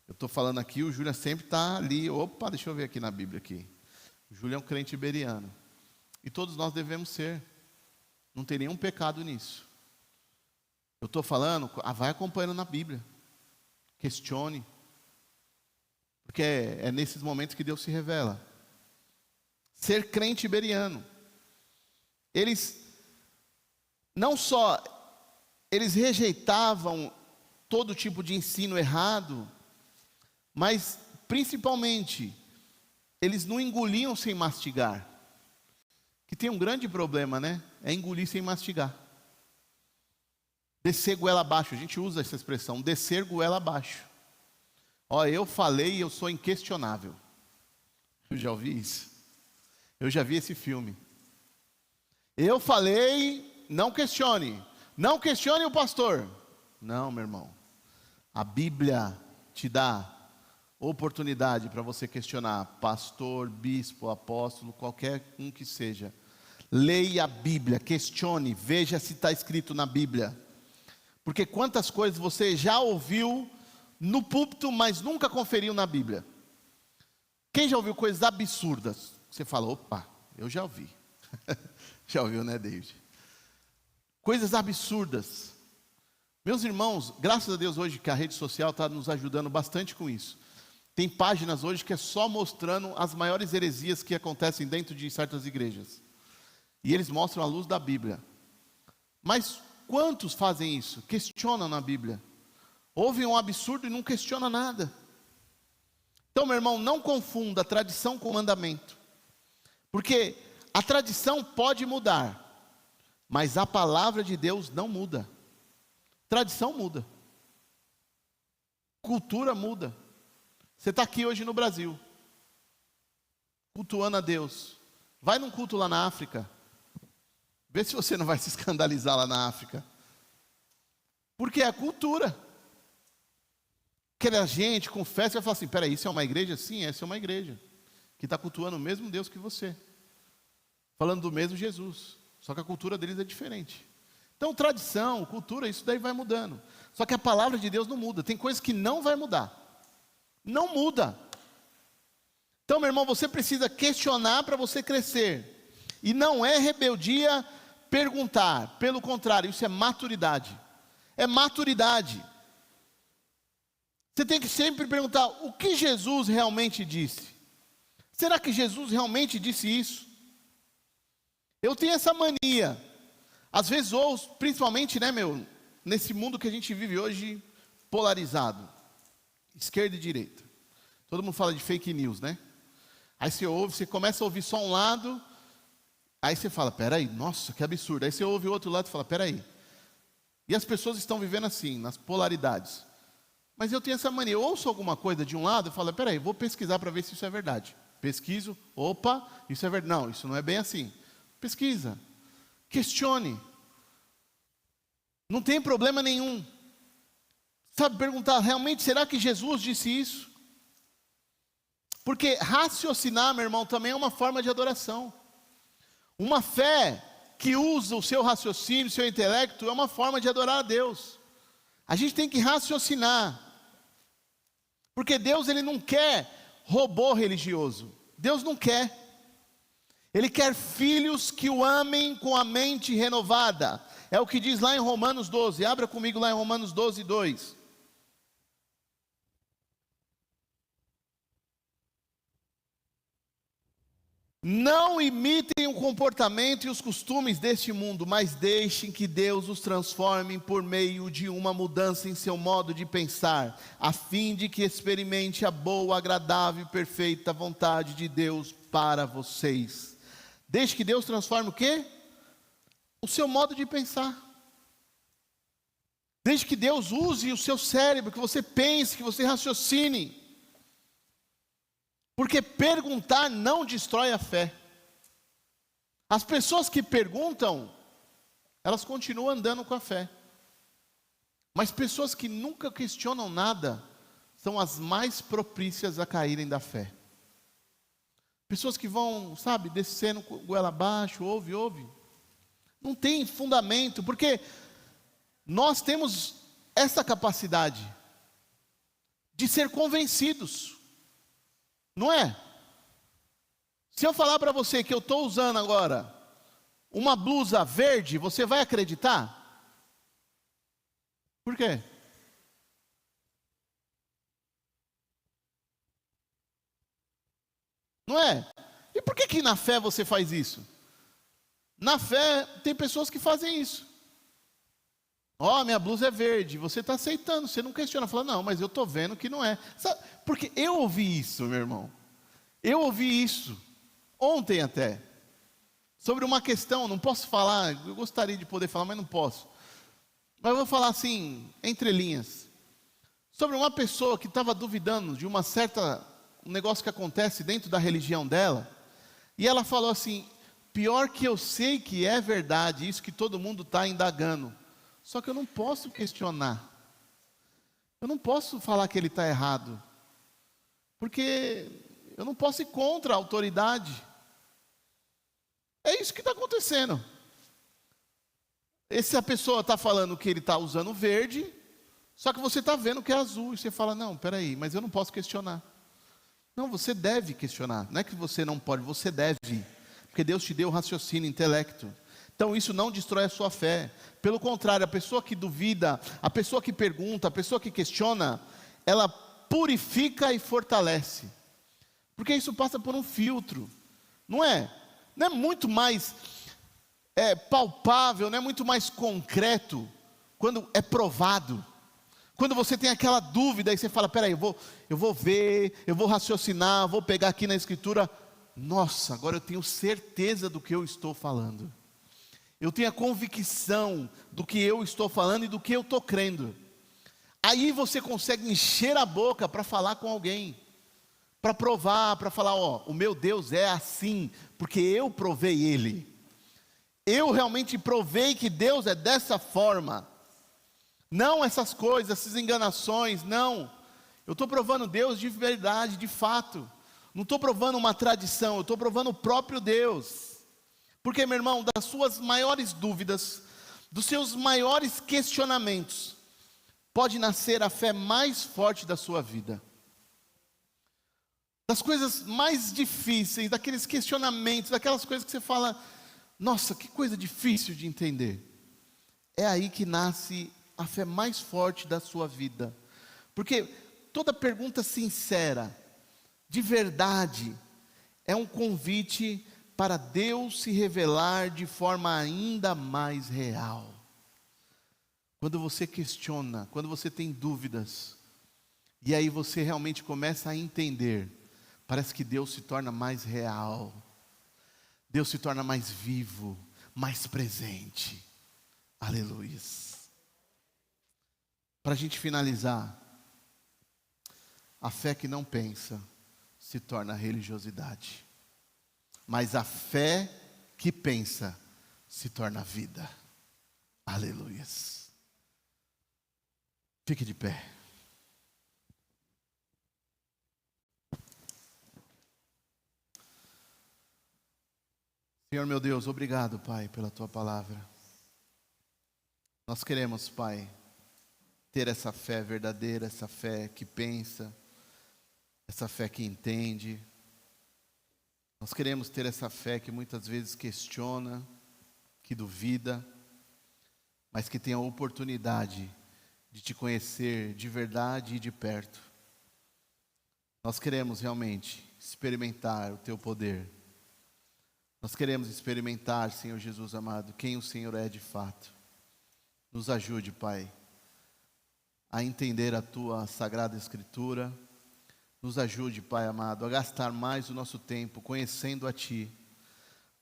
Eu estou falando aqui, o Julian sempre está ali, opa, deixa eu ver aqui na Bíblia aqui. O Julian é um crente iberiano, e todos nós devemos ser, não tem nenhum pecado nisso. Eu estou falando, vai acompanhando na Bíblia, questione, porque é nesses momentos que Deus se revela. Ser crente iberiano. Eles não só eles rejeitavam todo tipo de ensino errado, mas principalmente eles não engoliam sem mastigar. Que tem um grande problema, né? É engolir sem mastigar. Descer goela abaixo, a gente usa essa expressão, descer goela abaixo. Ó, eu falei e eu sou inquestionável. Eu já ouvi isso. Eu já vi esse filme. Eu falei, não questione. Não questione o pastor. Não, meu irmão. A Bíblia te dá oportunidade para você questionar pastor, bispo, apóstolo, qualquer um que seja. Leia a Bíblia, questione, veja se está escrito na Bíblia. Porque quantas coisas você já ouviu no púlpito, mas nunca conferiu na Bíblia. Quem já ouviu coisas absurdas? Você fala, opa, eu já ouvi. Já ouviu, né, David? Coisas absurdas. Meus irmãos, graças a Deus hoje que a rede social está nos ajudando bastante com isso. Tem páginas hoje que é só mostrando as maiores heresias que acontecem dentro de certas igrejas. E eles mostram a luz da Bíblia. Mas quantos fazem isso? Questionam na Bíblia. Ouvem um absurdo e não questiona nada. Então, meu irmão, não confunda a tradição com o mandamento. Porque a tradição pode mudar, mas a palavra de Deus não muda. Tradição muda. Cultura muda. Você está aqui hoje no Brasil, cultuando a Deus. Vai num culto lá na África. Vê se você não vai se escandalizar lá na África. Porque é a cultura. Aquela gente com festa vai falar assim, peraí, isso é uma igreja? Sim, essa é uma igreja. Que está cultuando o mesmo Deus que você. Falando do mesmo Jesus. Só que a cultura deles é diferente. Então, tradição, cultura, isso daí vai mudando. Só que a palavra de Deus não muda. Tem coisas que não vai mudar. Não muda. Então, meu irmão, você precisa questionar para você crescer. E não é rebeldia perguntar. Pelo contrário, isso é maturidade. É maturidade. Você tem que sempre perguntar, o que Jesus realmente disse? Será que Jesus realmente disse isso? Eu tenho essa mania. Às vezes ouço, principalmente, né, nesse mundo que a gente vive hoje, polarizado. Esquerda e direita. Todo mundo fala de fake news, né? Aí você ouve, você começa a ouvir só um lado, aí você fala, peraí, nossa, que absurdo. Aí você ouve o outro lado e fala, peraí. E as pessoas estão vivendo assim, nas polaridades. Mas eu tenho essa mania, eu ouço alguma coisa de um lado e falo, peraí, vou pesquisar para ver se isso é verdade. Pesquiso, opa, isso é verdade. Não, isso não é bem assim. Pesquisa, questione. Não tem problema nenhum. Sabe, perguntar, realmente, será que Jesus disse isso? Porque raciocinar, meu irmão, também é uma forma de adoração. Uma fé que usa o seu raciocínio, o seu intelecto, é uma forma de adorar a Deus. A gente tem que raciocinar. Porque Deus, Ele não quer robô religioso. Deus não quer. Ele quer filhos que o amem com a mente renovada. É o que diz lá em Romanos 12. Abra comigo lá em Romanos 12, 2. Não imitem o comportamento e os costumes deste mundo, mas deixem que Deus os transforme por meio de uma mudança em seu modo de pensar, a fim de que experimente a boa, agradável e perfeita vontade de Deus para vocês. Deixe que Deus transforme o quê? O seu modo de pensar. Deixe que Deus use o seu cérebro, que você pense, que você raciocine. Porque perguntar não destrói a fé. As pessoas que perguntam, elas continuam andando com a fé. Mas pessoas que nunca questionam nada, são as mais propícias a caírem da fé. Pessoas que vão, sabe, descendo goela abaixo, ouve. Não tem fundamento, porque nós temos essa capacidade de ser convencidos. Não é? Se eu falar para você que eu estou usando agora uma blusa verde, você vai acreditar? Por quê? Não é? E por que na fé você faz isso? Na fé tem pessoas que fazem isso. Minha blusa é verde, você está aceitando, você não questiona, fala, não, mas eu estou vendo que não é. Sabe, porque eu ouvi isso, meu irmão. Eu ouvi isso, ontem até, sobre uma questão, não posso falar, eu gostaria de poder falar, mas não posso. Mas eu vou falar assim, entre linhas, sobre uma pessoa que estava duvidando de um negócio que acontece dentro da religião dela, e ela falou assim, pior que eu sei que é verdade, isso que todo mundo está indagando, só que eu não posso questionar, eu não posso falar que ele está errado, porque eu não posso ir contra a autoridade. É isso que está acontecendo. Essa pessoa está falando que ele está usando verde, só que você está vendo que é azul, e você fala, não, peraí, mas eu não posso questionar. Não, você deve questionar, não é que você não pode, você deve, porque Deus te deu raciocínio, intelecto. Então isso não destrói a sua fé, pelo contrário, a pessoa que duvida, a pessoa que pergunta, a pessoa que questiona, ela purifica e fortalece, porque isso passa por um filtro, não é? Não é muito mais palpável, não é muito mais concreto, quando é provado, quando você tem aquela dúvida, e você fala, peraí, eu vou ver, eu vou raciocinar, vou pegar aqui na escritura, nossa, agora eu tenho certeza do que eu estou falando, eu tenho a convicção do que eu estou falando e do que eu estou crendo, aí você consegue encher a boca para falar com alguém, para provar, para falar, o meu Deus é assim, porque eu provei Ele, eu realmente provei que Deus é dessa forma, não essas coisas, essas enganações, não, eu estou provando Deus de verdade, de fato, não estou provando uma tradição, eu estou provando o próprio Deus, porque meu irmão, das suas maiores dúvidas, dos seus maiores questionamentos, pode nascer a fé mais forte da sua vida, das coisas mais difíceis, daqueles questionamentos, daquelas coisas que você fala, nossa, que coisa difícil de entender, é aí que nasce a fé mais forte da sua vida, porque toda pergunta sincera, de verdade, é um convite para Deus se revelar de forma ainda mais real. Quando você questiona, quando você tem dúvidas, e aí você realmente começa a entender, parece que Deus se torna mais real, Deus se torna mais vivo, mais presente, aleluia. Para a gente finalizar, a fé que não pensa, se torna religiosidade, mas a fé que pensa, se torna vida, aleluia. Fique de pé. Senhor meu Deus, obrigado, Pai, pela Tua palavra. Nós queremos, Pai, ter essa fé verdadeira, essa fé que pensa, essa fé que entende. Nós queremos ter essa fé que muitas vezes questiona, que duvida, mas que tem a oportunidade de Te conhecer de verdade e de perto. Nós queremos realmente experimentar o Teu poder. Nós queremos experimentar, Senhor Jesus amado, quem o Senhor é de fato. Nos ajude, Pai, a entender a Tua Sagrada Escritura. Nos ajude, Pai amado, a gastar mais o nosso tempo conhecendo a Ti,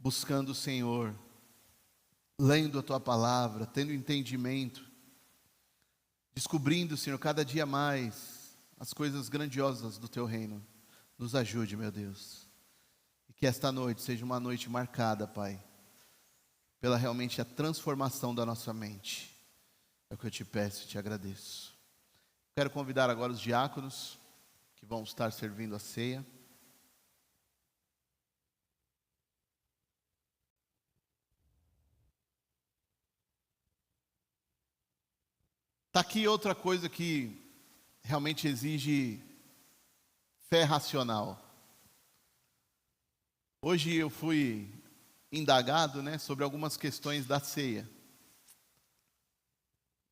buscando o Senhor, lendo a Tua Palavra, tendo entendimento, descobrindo, Senhor, cada dia mais as coisas grandiosas do Teu reino. Nos ajude, meu Deus. E que esta noite seja uma noite marcada, Pai, pela realmente a transformação da nossa mente. É o que eu te peço e te agradeço. Quero convidar agora os diáconos que vão estar servindo a ceia. Está aqui outra coisa que realmente exige fé racional. Hoje eu fui indagado, sobre algumas questões da ceia.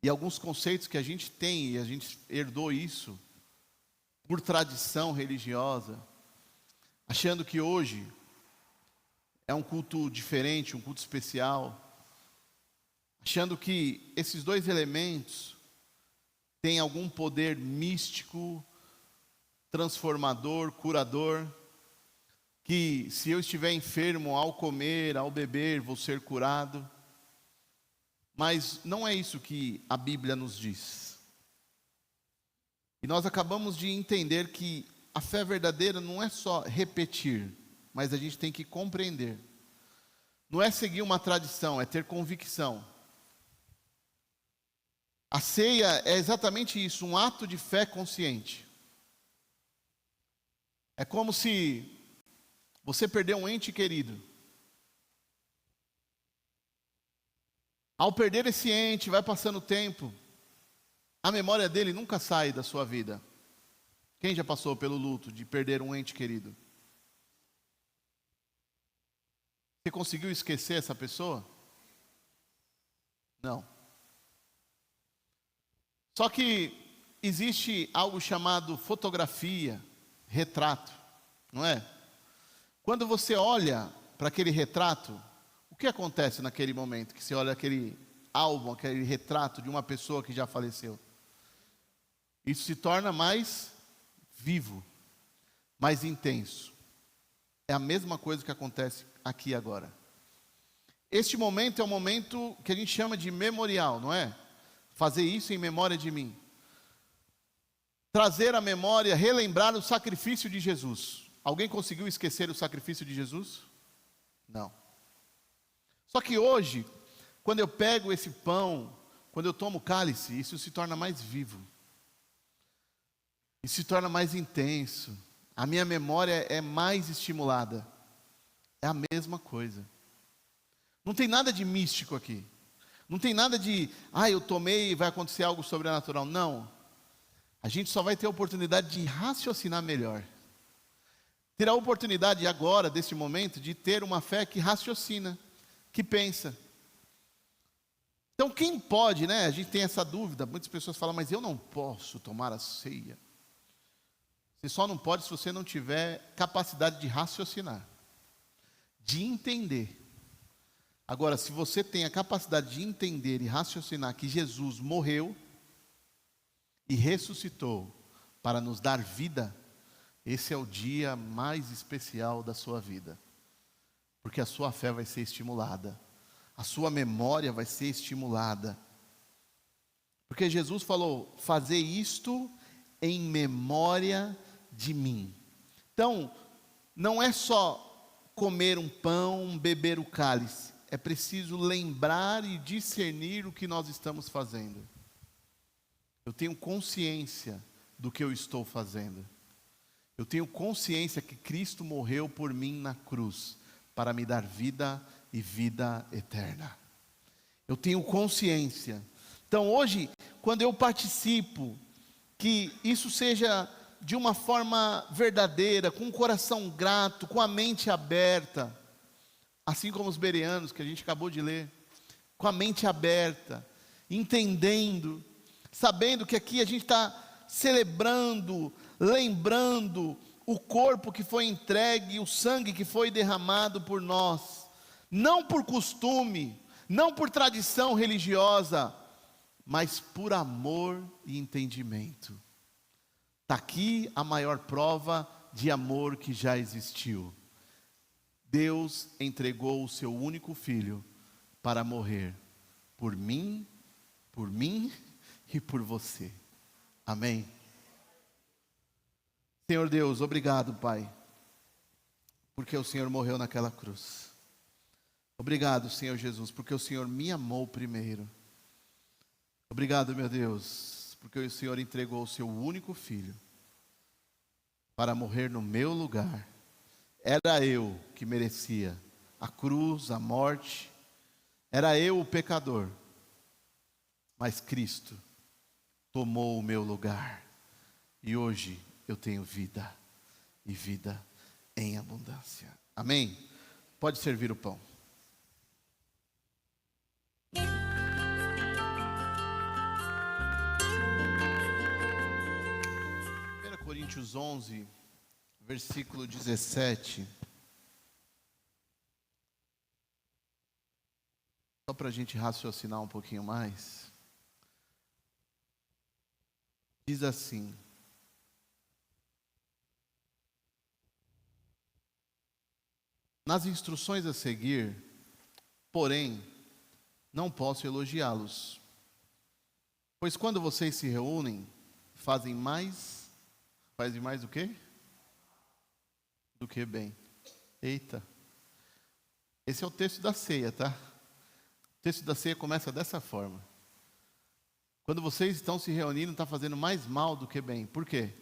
E alguns conceitos que a gente tem, e a gente herdou isso por tradição religiosa, achando que hoje é um culto diferente, um culto especial, achando que esses dois elementos têm algum poder místico, transformador, curador, que se eu estiver enfermo ao comer, ao beber, vou ser curado. Mas não é isso que a Bíblia nos diz. E nós acabamos de entender que a fé verdadeira não é só repetir, mas a gente tem que compreender. Não é seguir uma tradição, é ter convicção. A ceia é exatamente isso, um ato de fé consciente. É como se você perdeu um ente querido. Ao perder esse ente, vai passando o tempo, a memória dele nunca sai da sua vida. Quem já passou pelo luto de perder um ente querido? Você conseguiu esquecer essa pessoa? Não. Só que existe algo chamado fotografia, retrato, não é? Quando você olha para aquele retrato, o que acontece naquele momento que você olha aquele álbum, aquele retrato de uma pessoa que já faleceu? Isso se torna mais vivo, mais intenso. É a mesma coisa que acontece aqui agora. Este momento é um momento que a gente chama de memorial, não é? Fazer isso em memória de mim. Trazer à memória, relembrar o sacrifício de Jesus. Alguém conseguiu esquecer o sacrifício de Jesus? Não. Só que hoje, quando eu pego esse pão, quando eu tomo o cálice, isso se torna mais vivo. Isso se torna mais intenso. A minha memória é mais estimulada. É a mesma coisa. Não tem nada de místico aqui. Não tem nada de, eu tomei e vai acontecer algo sobrenatural. Não. A gente só vai ter a oportunidade de raciocinar melhor. Ter a oportunidade agora, desse momento, de ter uma fé que raciocina, que pensa. Então quem pode, a gente tem essa dúvida, muitas pessoas falam, mas eu não posso tomar a ceia. Você só não pode se você não tiver capacidade de raciocinar, de entender. Agora, se você tem a capacidade de entender e raciocinar que Jesus morreu e ressuscitou para nos dar vida, esse é o dia mais especial da sua vida. Porque a sua fé vai ser estimulada, a sua memória vai ser estimulada. Porque Jesus falou, fazer isto em memória de mim. Então, não é só comer um pão, beber o cálice. É preciso lembrar e discernir o que nós estamos fazendo. Eu tenho consciência do que eu estou fazendo. Eu tenho consciência que Cristo morreu por mim na cruz, para me dar vida e vida eterna. Eu tenho consciência. Então hoje, quando eu participo, que isso seja de uma forma verdadeira, com o coração grato, com a mente aberta, assim como os bereanos que a gente acabou de ler, com a mente aberta, entendendo, sabendo que aqui a gente está celebrando, lembrando o corpo que foi entregue, o sangue que foi derramado por nós. não por costume, não por tradição religiosa, mas por amor e entendimento. Está aqui a maior prova de amor que já existiu. Deus entregou o seu único filho para morrer por mim e por você. Amém? Senhor Deus, obrigado, Pai, porque o Senhor morreu naquela cruz. Obrigado, Senhor Jesus, porque o Senhor me amou primeiro. Obrigado, meu Deus, porque o Senhor entregou o seu único filho para morrer no meu lugar. Era eu que merecia a cruz, a morte, era eu o pecador, mas Cristo tomou o meu lugar, e hoje eu tenho vida, e vida em abundância. Amém? Pode servir o pão. 1 Coríntios 11, versículo 17. Só para a gente raciocinar um pouquinho mais. Diz assim: nas instruções a seguir, porém, não posso elogiá-los, pois quando vocês se reúnem, fazem mais o quê? Do que bem. Eita. Esse é o texto da ceia, tá? O texto da ceia começa dessa forma. Quando vocês estão se reunindo, está fazendo mais mal do que bem. Por quê?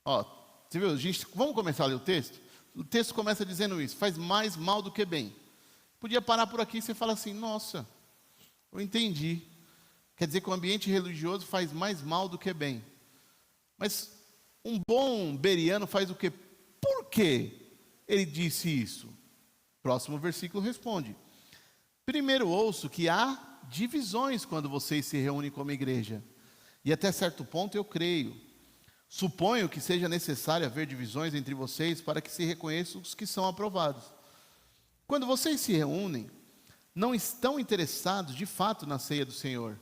Ó, você viu? Vamos começar a ler o texto? O texto começa dizendo isso: faz mais mal do que bem. Podia parar por aqui e você fala assim: nossa, eu entendi. Quer dizer que o ambiente religioso faz mais mal do que bem. Mas um bom beriano faz o quê? Por que ele disse isso? Próximo versículo responde: primeiro ouço que há divisões quando vocês se reúnem como igreja, e até certo ponto eu creio. Suponho que seja necessário haver divisões entre vocês para que se reconheçam os que são aprovados. Quando vocês se reúnem, não estão interessados de fato na ceia do Senhor.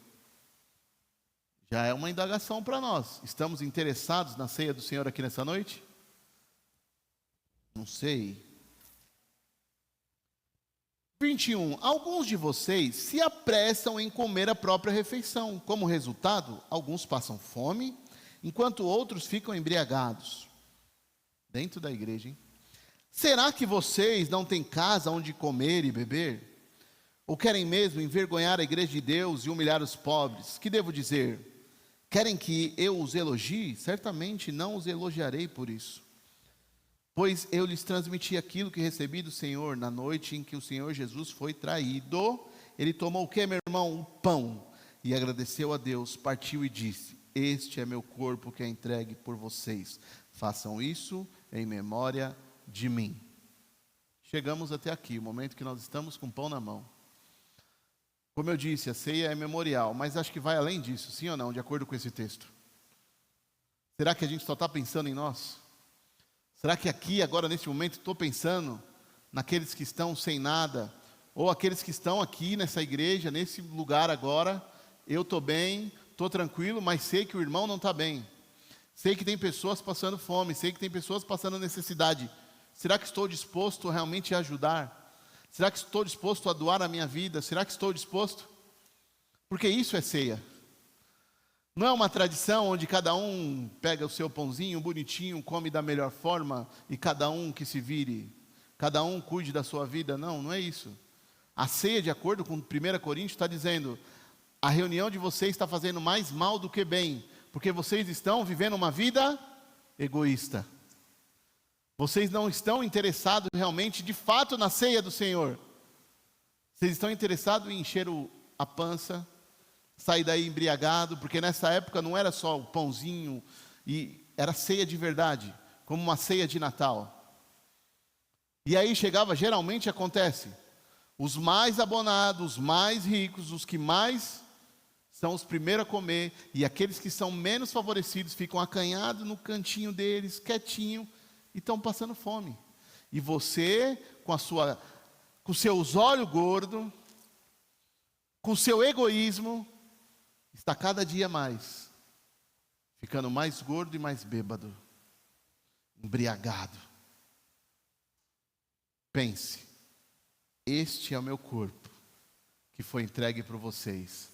Já é uma indagação para nós. Estamos interessados na ceia do Senhor aqui nessa noite? Não sei. 21. Alguns de vocês se apressam em comer a própria refeição. Como resultado, alguns passam fome, enquanto outros ficam embriagados. Dentro da igreja, hein? Será que vocês não têm casa onde comer e beber? Ou querem mesmo envergonhar a igreja de Deus e humilhar os pobres? Que devo dizer? Querem que eu os elogie? Certamente não os elogiarei por isso. Pois eu lhes transmiti aquilo que recebi do Senhor na noite em que o Senhor Jesus foi traído. Ele tomou o que, meu irmão? O pão. E agradeceu a Deus, partiu e disse: este é meu corpo que é entregue por vocês. Façam isso em memória de mim. Chegamos até aqui, o momento que nós estamos com o pão na mão. Como eu disse, a ceia é memorial, mas acho que vai além disso, sim ou não, de acordo com esse texto? Será que a gente só está pensando em nós? Será que aqui, agora, nesse momento, estou pensando naqueles que estão sem nada, ou aqueles que estão aqui nessa igreja, nesse lugar agora? Eu estou bem, estou tranquilo, mas sei que o irmão não está bem. Sei que tem pessoas passando fome, sei que tem pessoas passando necessidade. Será que estou disposto realmente a ajudar? Será que estou disposto a doar a minha vida? Será que estou disposto? Porque isso é ceia. Não é uma tradição onde cada um pega o seu pãozinho bonitinho, come da melhor forma e cada um que se vire, cada um cuide da sua vida. Não, não é isso. A ceia, de acordo com 1 Coríntios, está dizendo: a reunião de vocês está fazendo mais mal do que bem, porque vocês estão vivendo uma vida egoísta. Vocês não estão interessados realmente, de fato, na ceia do Senhor. Vocês estão interessados em encher a pança, sair daí embriagado, porque nessa época não era só o pãozinho, e era ceia de verdade, como uma ceia de Natal. E aí chegava, geralmente acontece, os mais abonados, os mais ricos, os que mais são os primeiros a comer, e aqueles que são menos favorecidos ficam acanhados no cantinho deles, quietinho, e estão passando fome. E você, com com seus olhos gordos, com seu egoísmo, está cada dia mais ficando mais gordo e mais bêbado, embriagado. Pense, este é o meu corpo, que foi entregue para vocês.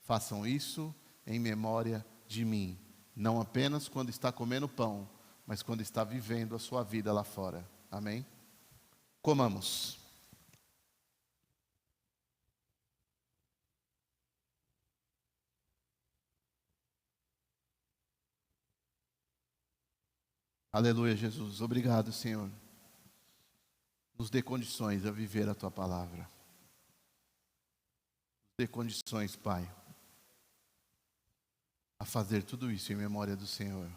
Façam isso em memória de mim, não apenas quando está comendo pão, mas quando está vivendo a sua vida lá fora. Amém? Comamos. Aleluia, Jesus. Obrigado, Senhor. Nos dê condições a viver a Tua palavra. Nos dê condições, Pai, a fazer tudo isso em memória do Senhor.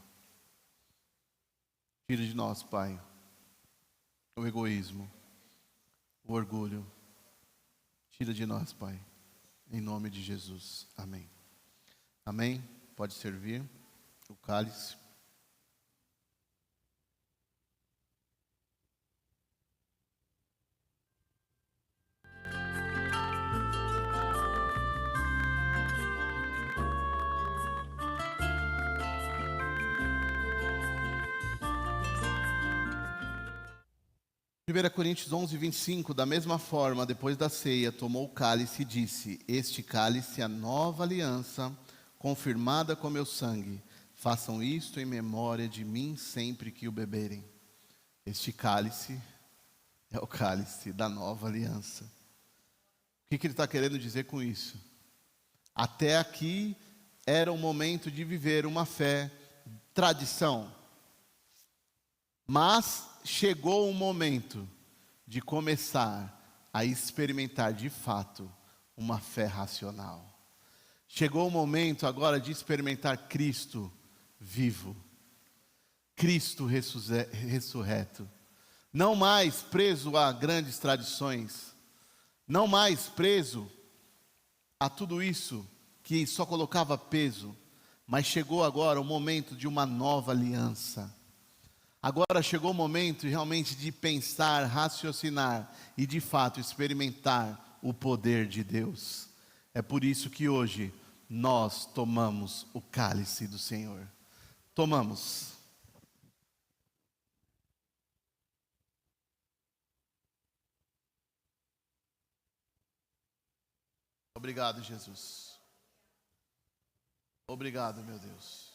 Tira de nós, Pai, o egoísmo, o orgulho. Tira de nós, Pai, em nome de Jesus. Amém. Amém. Pode servir o cálice. Primeira Coríntios 11, 25, da mesma forma, depois da ceia, tomou o cálice e disse: este cálice é a nova aliança, confirmada com meu sangue. Façam isto em memória de mim sempre que o beberem. Este cálice é o cálice da nova aliança. O que ele está querendo dizer com isso? Até aqui era o momento de viver uma fé, tradição. Mas chegou o momento de começar a experimentar de fato uma fé racional. Chegou o momento agora de experimentar Cristo vivo, Cristo ressurreto. Não mais preso a grandes tradições, não mais preso a tudo isso que só colocava peso, mas chegou agora o momento de uma nova aliança. Agora chegou o momento realmente de pensar, raciocinar e de fato experimentar o poder de Deus. É por isso que hoje nós tomamos o cálice do Senhor. Tomamos. Obrigado, Jesus. Obrigado, meu Deus.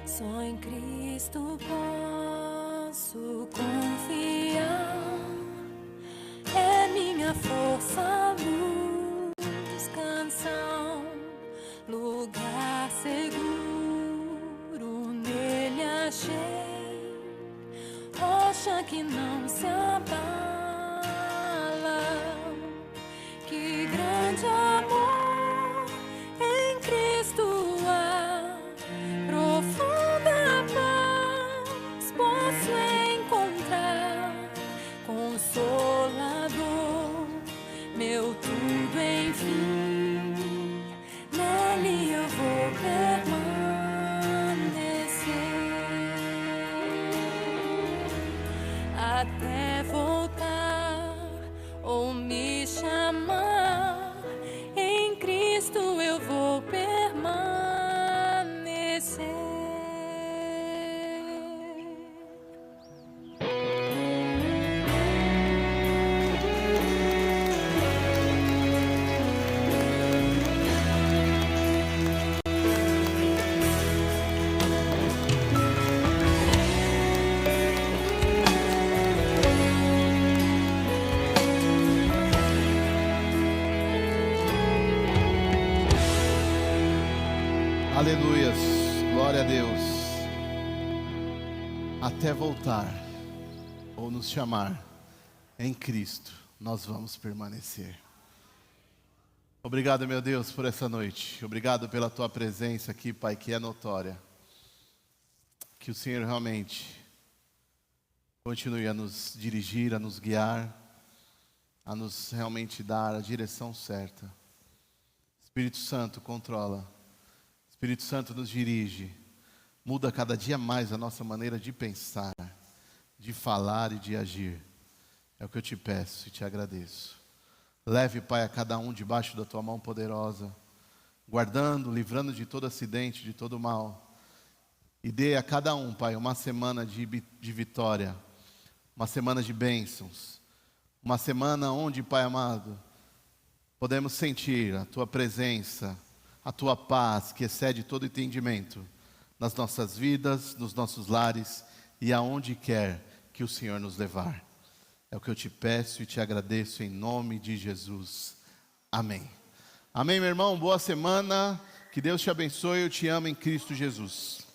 Só em Cristo posso confiar, é minha força, luz, canção, lugar seguro nele achei, rocha que não se abala, que grande amor em Cristo há, profunda paz posso encontrar, consolador, meu tudo enfim, nele eu vou permanecer, até voltar ou me chamar, em Cristo eu vou permanecer. Aleluias, glória a Deus. Até voltar ou nos chamar, em Cristo nós vamos permanecer. Obrigado, meu Deus, por essa noite. Obrigado pela Tua presença aqui, Pai, que é notória. Que o Senhor realmente continue a nos dirigir, a nos guiar, a nos realmente dar a direção certa. Espírito Santo controla, Espírito Santo nos dirige, muda cada dia mais a nossa maneira de pensar, de falar e de agir. É o que eu te peço e te agradeço. Leve, Pai, a cada um debaixo da tua mão poderosa, guardando, livrando de todo acidente, de todo mal. E dê a cada um, Pai, uma semana de vitória, uma semana de bênçãos, uma semana onde, Pai amado, podemos sentir a tua presença, a tua paz que excede todo entendimento nas nossas vidas, nos nossos lares e aonde quer que o Senhor nos levar. É o que eu te peço e te agradeço em nome de Jesus. Amém. Amém, meu irmão. Boa semana. Que Deus te abençoe. Eu te amo em Cristo Jesus.